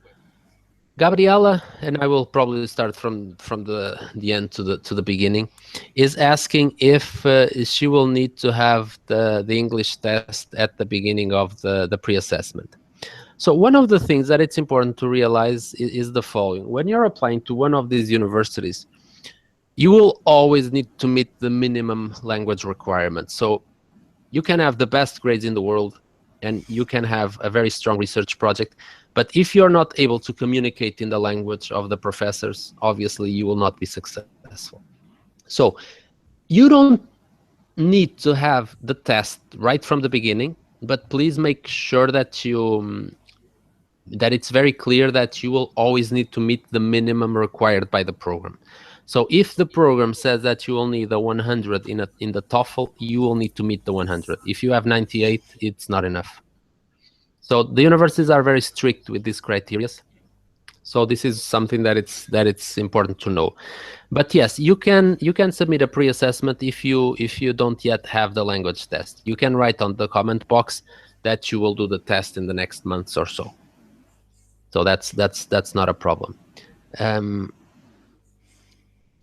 Gabriela, and I will probably start from the end to the beginning, is asking if she will need to have the English test at the beginning of the pre-assessment. So one of the things that it's important to realize is the following. When you're applying to one of these universities, you will always need to meet the minimum language requirements. So you can have the best grades in the world and you can have a very strong research project, but if you're not able to communicate in the language of the professors, obviously you will not be successful. So you don't need to have the test right from the beginning, but please make sure that you that it's very clear that you will always need to meet the minimum required by the program. So if the program says that you will need a 100 in the TOEFL, you will need to meet the 100. If you have 98, it's not enough. So the universities are very strict with these criteria. So this is something that it's important to know. But yes, you can submit a pre-assessment if you don't yet have the language test. You can write on the comment box that you will do the test in the next months or so. So that's not a problem.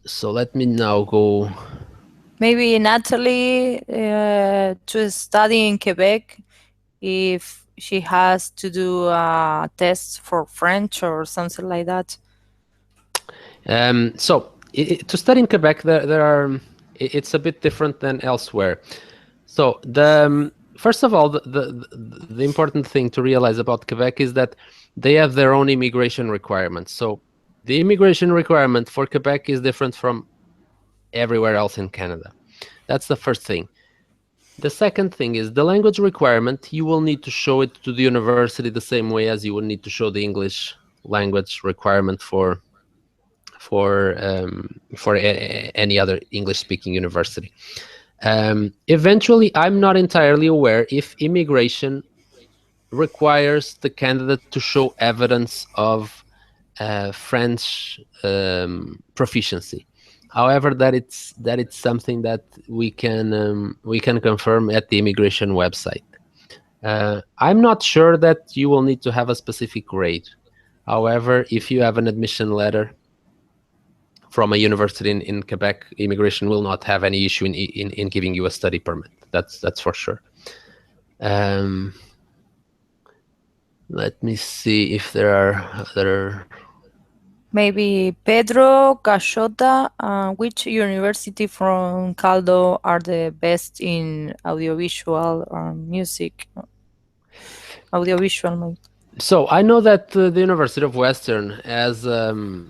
So let me now go. Maybe Natalie to study in Quebec, if she has to do a test for French or something like that. So to study in Quebec, there are it's a bit different than elsewhere. So first of all, the important thing to realize about Quebec is that they have their own immigration requirements. So the immigration requirement for Quebec is different from everywhere else in Canada. That's the first thing. The second thing is the language requirement. You will need to show it to the university the same way as you would need to show the English language requirement for any other English-speaking university. Eventually, I'm not entirely aware if immigration requires the candidate to show evidence of French proficiency. However, that it's something that we can confirm at the immigration website. I'm not sure that you will need to have a specific grade. However, if you have an admission letter from a university in Quebec, immigration will not have any issue in giving you a study permit. That's for sure. Let me see if there are other. Maybe Pedro Cachota, which university from CALDO are the best in audiovisual music? Audiovisual. So I know that the University of Western has a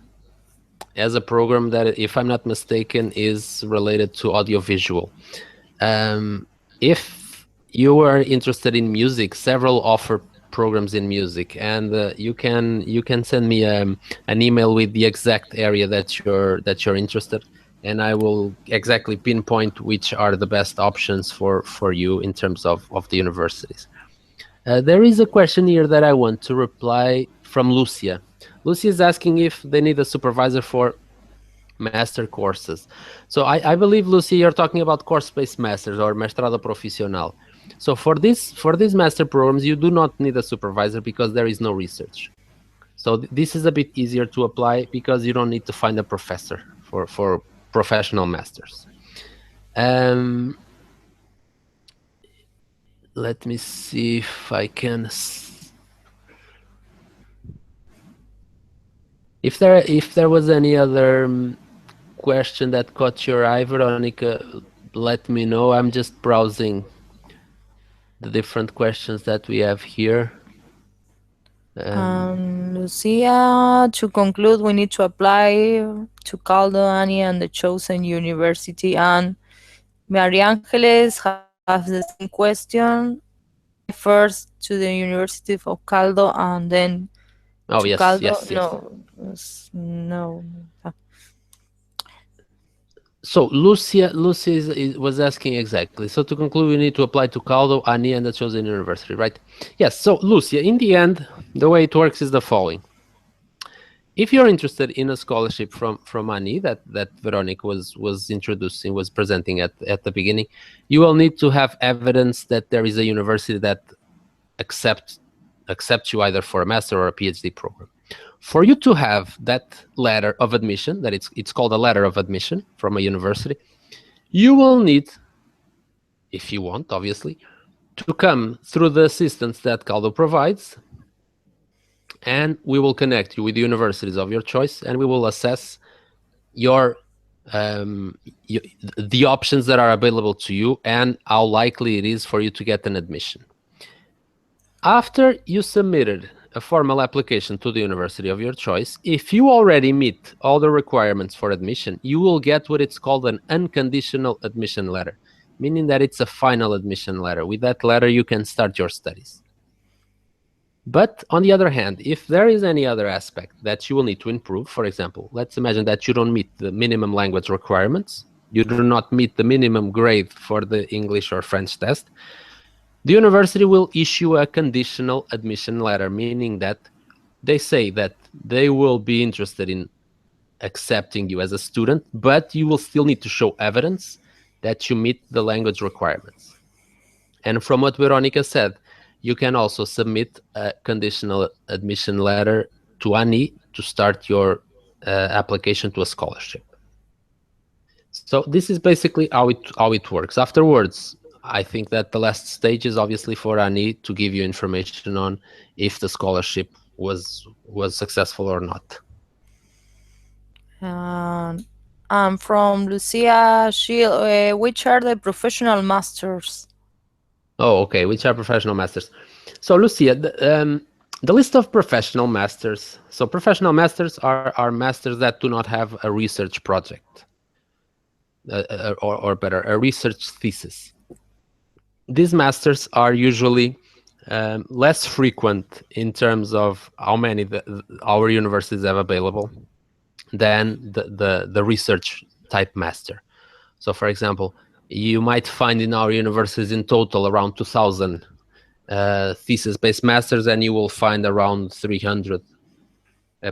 program that, if I'm not mistaken, is related to audiovisual. If you are interested in music, several offer programs in music, and you can send me an email with the exact area that you're interested, and I will exactly pinpoint which are the best options for you in terms of the universities. There is a question here that I want to reply from Lucia. Lucia is asking if they need a supervisor for master courses. So I believe, Lucia, you're talking about course-based masters or mestrado profesional. So for these master programs, you do not need a supervisor because there is no research. So this is a bit easier to apply because you don't need to find a professor for professional masters. Let me see if I can. If there was any other question that caught your eye, Veronica, let me know. I'm just browsing the different questions that we have here. Lucia, to conclude, we need to apply to CALDO, Annie, and the chosen university. And Maria Angeles has the same question. First to the University of CALDO and then to CALDO. Yes. No. So Lucia was asking exactly. So to conclude, we need to apply to CALDO, ANI, and the chosen university, right? Yes. So Lucia, in the end, the way it works is the following. If you're interested in a scholarship from ANI that Veronica was presenting at the beginning, you will need to have evidence that there is a university that accepts you either for a master or a PhD program. For you to have that letter of admission, that it's called a letter of admission from a university, you will need, if you want, obviously, to come through the assistance that CALDO provides, and we will connect you with the universities of your choice, and we will assess the options that are available to you and how likely it is for you to get an admission. After you submitted a formal application to the university of your choice, if you already meet all the requirements for admission, you will get what it's called an unconditional admission letter, meaning that it's a final admission letter. With that letter, you can start your studies. But on the other hand, if there is any other aspect that you will need to improve, for example, let's imagine that you don't meet the minimum language requirements, you do not meet the minimum grade for the English or French test, the university will issue a conditional admission letter, meaning that they say that they will be interested in accepting you as a student, but you will still need to show evidence that you meet the language requirements. And from what Veronica said, you can also submit a conditional admission letter to ANI to start your application to a scholarship. So this is basically how it works. Afterwards, I think that the last stage is obviously for ANI to give you information on if the scholarship was successful or not. From Lucia, which are the professional masters? Oh, okay. Which are professional masters? So, Lucia, the list of professional masters. So, professional masters are masters that do not have a research project, or better, a research thesis. These masters are usually less frequent in terms of how many our universities have available than the research type master. So, for example, you might find in our universities in total around 2,000 thesis-based masters, and you will find around 300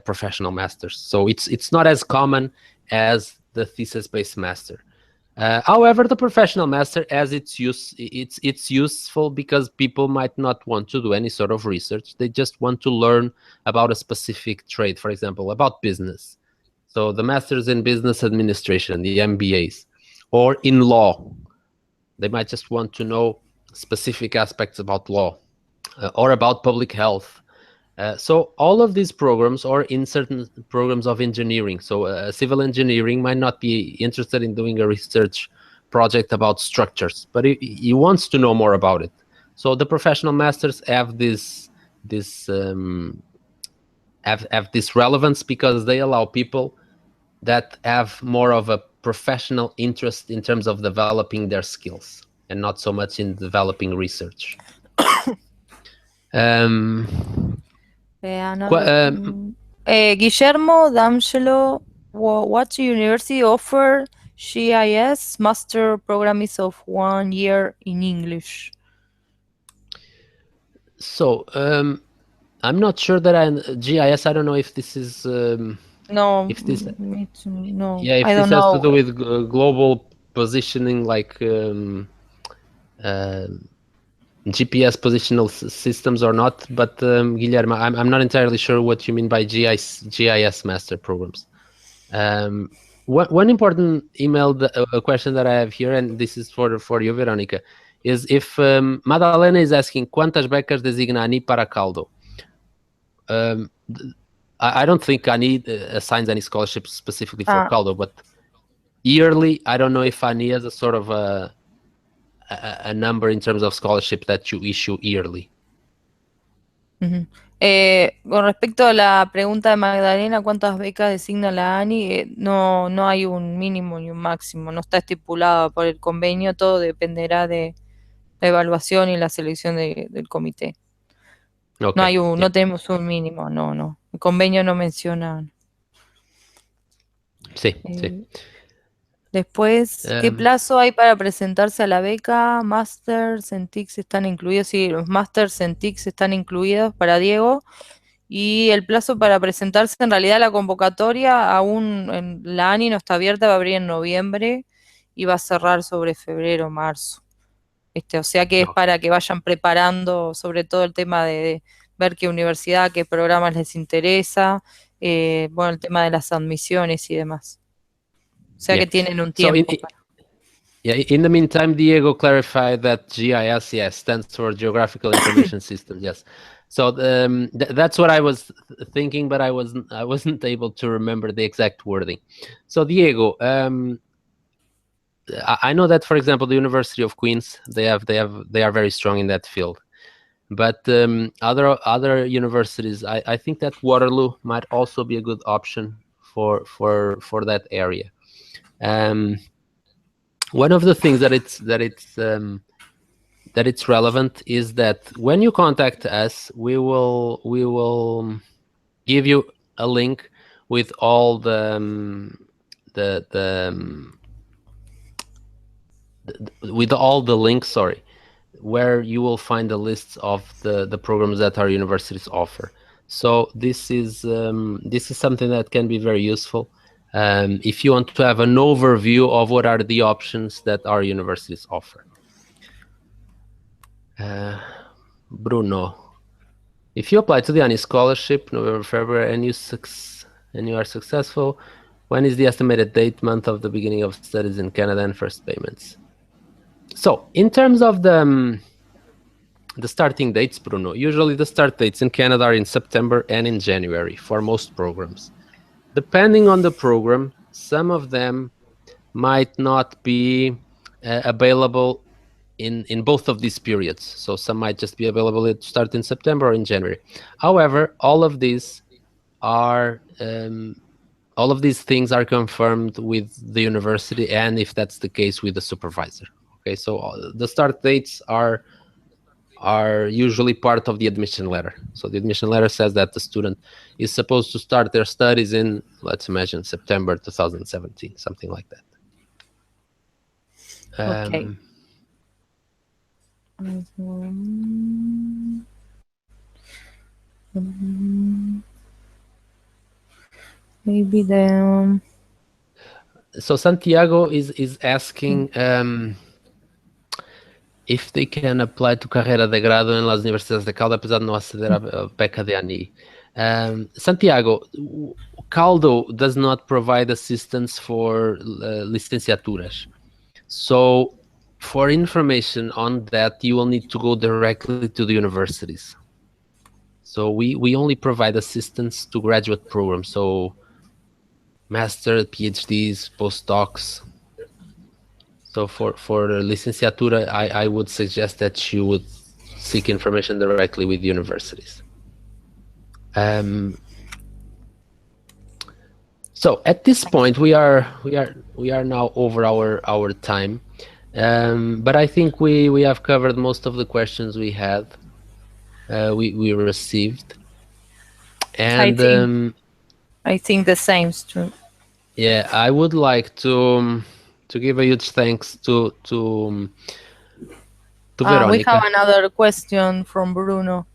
professional masters. So it's not as common as the thesis-based master. However, the professional master, as it's useful because people might not want to do any sort of research. They just want to learn about a specific trade, for example, about business. So the masters in business administration, the MBAs, or in law. They might just want to know specific aspects about law or about public health. So all of these programs, or in certain programs of engineering, so civil engineering might not be interested in doing a research project about structures, but he wants to know more about it. So the professional masters have this relevance because they allow people that have more of a professional interest in terms of developing their skills and not so much in developing research. Guillermo D'Angelo, what university offer GIS master program is of 1 year in English? So I'm not sure that GIS. I don't know if this is no. If this, no. Yeah, if I this don't has know. to do with global positioning, like GPS positional systems or not, but Guillermo, I'm not entirely sure what you mean by GIS master programs. One important question that I have here, and this is for you, Veronica, is if Madalena is asking quantas becas designa ANI para CALDO. I don't think ANI assigns any scholarships specifically for CALDO, but yearly, I don't know if ANI has a sort of a number in terms of scholarship that you issue yearly. Con respecto a la pregunta de Magdalena, ¿cuántas becas designa la ANI? No hay un mínimo ni un máximo, no está estipulado por el convenio, todo dependerá de la evaluación y la selección del comité. Okay, no tenemos un mínimo, no. El convenio no menciona. Sí. Después, ¿qué plazo hay para presentarse a la beca? Masters en TICS están incluidos. Sí, los Masters en TICS están incluidos para Diego. Y el plazo para presentarse, en realidad la convocatoria aún en la ANI no está abierta, va a abrir en noviembre y va a cerrar sobre febrero, marzo. O sea que es para que vayan preparando sobre todo el tema de ver qué universidad, qué programas les interesa, bueno, el tema de las admisiones y demás. O sea que tienen un tiempo. In the meantime, Diego clarified that GIS, stands for Geographical Information System. Yes. So that's what I was thinking, but I wasn't able to remember the exact wording. So Diego, I know that, for example, the University of Queens, they are very strong in that field. But other universities, I think that Waterloo might also be a good option for that area. One of the things that that it's relevant is that when you contact us, we will give you a link with all with all the links, sorry, where you will find the lists of the programs that our universities offer. So this is something that can be very useful if you want to have an overview of what are the options that our universities offer. Bruno, if you apply to the ANI scholarship November, February, and you are successful, when is the estimated date, month of the beginning of studies in Canada and first payments? So in terms of the starting dates, Bruno, usually the start dates in Canada are in September and in January for most programs. Depending on the program, some of them might not be available in both of these periods. So some might just be available to start in September or in January. However, all of these things are confirmed with the university, and if that's the case, with the supervisor. Okay, so the start dates are usually part of the admission letter. So the admission letter says that the student is supposed to start their studies in, let's imagine, September 2017, something like that. Okay. Maybe the... So Santiago is asking if they can apply to carreira de grado en las universidades de CALDO, apesar de não aceder à beca de ANI. Santiago, CALDO does not provide assistance for licenciaturas. So for information on that, you will need to go directly to the universities. So we only provide assistance to graduate programs, so master, PhDs, postdocs. So for licenciatura, I would suggest that you would seek information directly with universities. So at this point, we are now over our time, but I think we have covered most of the questions we had. We received, and I think the same is true. Yeah, I would like to give a huge thanks to Veronica. We have another question from Bruno.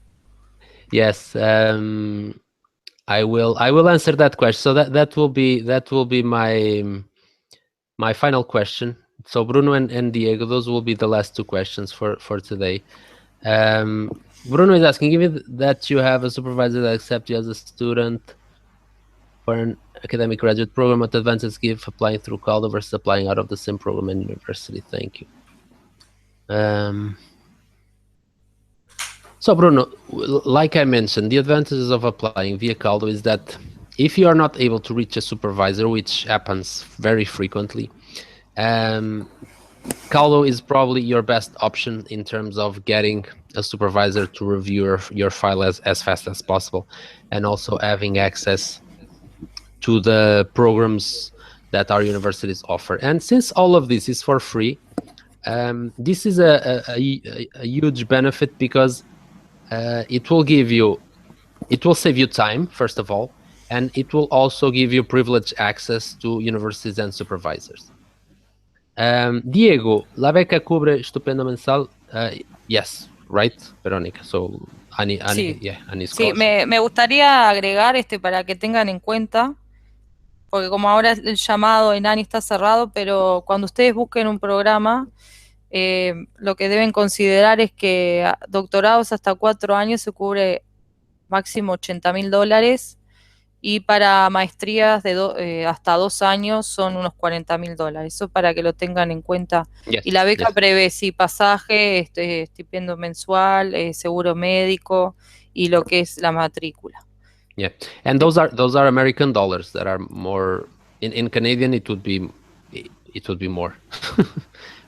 Yes, I will answer that question. So that will be my final question. So Bruno and Diego, those will be the last two questions for today. Bruno is asking, given that you have a supervisor that accepts you as a student for an academic graduate program, what advantages give applying through CALDO versus applying out of the same program and university? Thank you. So Bruno, like I mentioned, the advantages of applying via CALDO is that if you are not able to reach a supervisor, which happens very frequently, CALDO is probably your best option in terms of getting a supervisor to review your file as fast as possible, and also having access to the programs that our universities offer. And since all of this is for free, this is a huge benefit, because it will save you time, first of all, and it will also give you privileged access to universities and supervisors. Diego, la beca cubre estipendo mensal? Yes, right, Verónica? So, Ani, Sí, yeah, Ani's sí, me gustaría agregar para que tengan en cuenta, porque como ahora el llamado en ANI está cerrado, pero cuando ustedes busquen un programa, lo que deben considerar es que doctorados hasta 4 años se cubre máximo $80,000, y para maestrías de hasta 2 años son unos $40,000. Eso para que lo tengan en cuenta. Yes, y la beca yes. prevé pasaje, estipendio mensual, seguro médico y lo que es la matrícula. Yeah, and those are American dollars that are more in Canadian. It would be more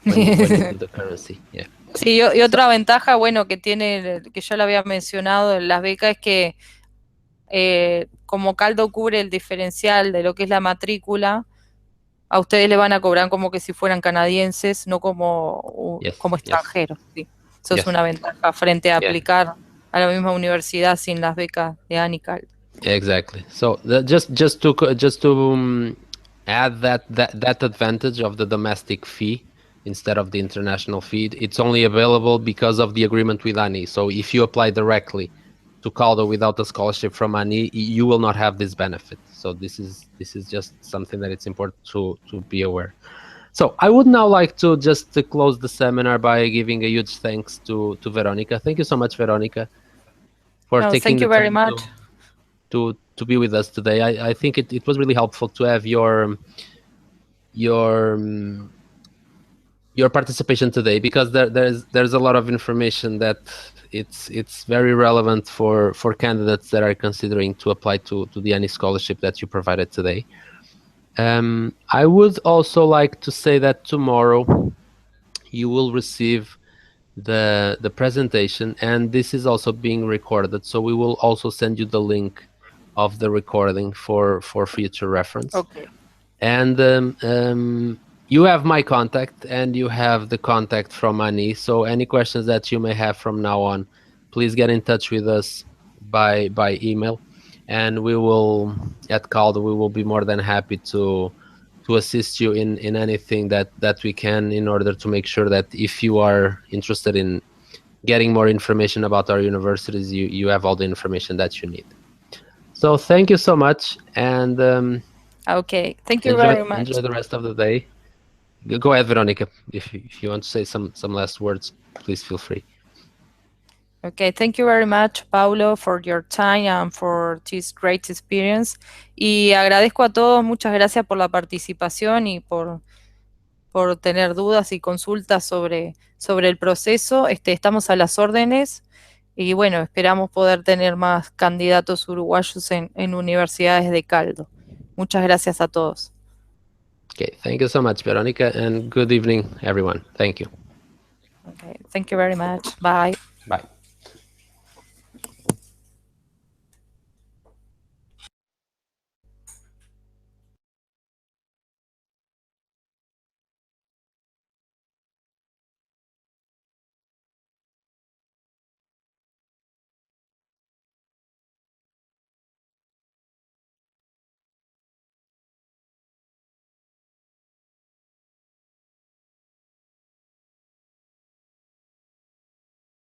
when you do the currency. Yeah. Sí, y otra ventaja, bueno, que tiene, que ya lo había mencionado en las becas, es que como CALDO cubre el diferencial de lo que es la matrícula, a ustedes le van a cobrar como que si fueran canadienses, no como Yes, extranjeros. Sí. Eso es una ventaja frente a aplicar a la misma universidad sin las becas de CALDO. Exactly. So just to add that advantage of the domestic fee instead of the international fee, it's only available because of the agreement with ANI. So if you apply directly to CALDO without a scholarship from ANI, you will not have this benefit. So this is just something that it's important to be aware. So I would now like to just close the seminar by giving a huge thanks to Veronica. Thank you so much, Veronica, for taking the time to be with us today. I think it was really helpful to have your participation today, because there's a lot of information that it's very relevant for candidates that are considering to apply to the ANI scholarship that you provided today. I would also like to say that tomorrow you will receive the presentation, and this is also being recorded, so we will also send you the link of the recording for future reference. Okay. And you have my contact, and you have the contact from ANI, so any questions that you may have from now on, please get in touch with us by email, and we will, at CALDO, we will be more than happy to assist you in anything that we can, in order to make sure that if you are interested in getting more information about our universities, you have all the information that you need. So thank you so much, and okay, thank you very much. Enjoy the rest of the day. Go ahead, Veronica. If you want to say some last words, please feel free. Okay, thank you very much, Paulo, for your time and for this great experience. Y agradezco a todos, muchas gracias por la participación y por tener dudas y consultas sobre el proceso. Estamos a las órdenes y bueno, esperamos poder tener más candidatos uruguayos en universidades de CALDO. Muchas gracias a todos. Okay, thank you so much, Veronica, and good evening, everyone. Thank you. Okay, thank you very much. Bye. Bye.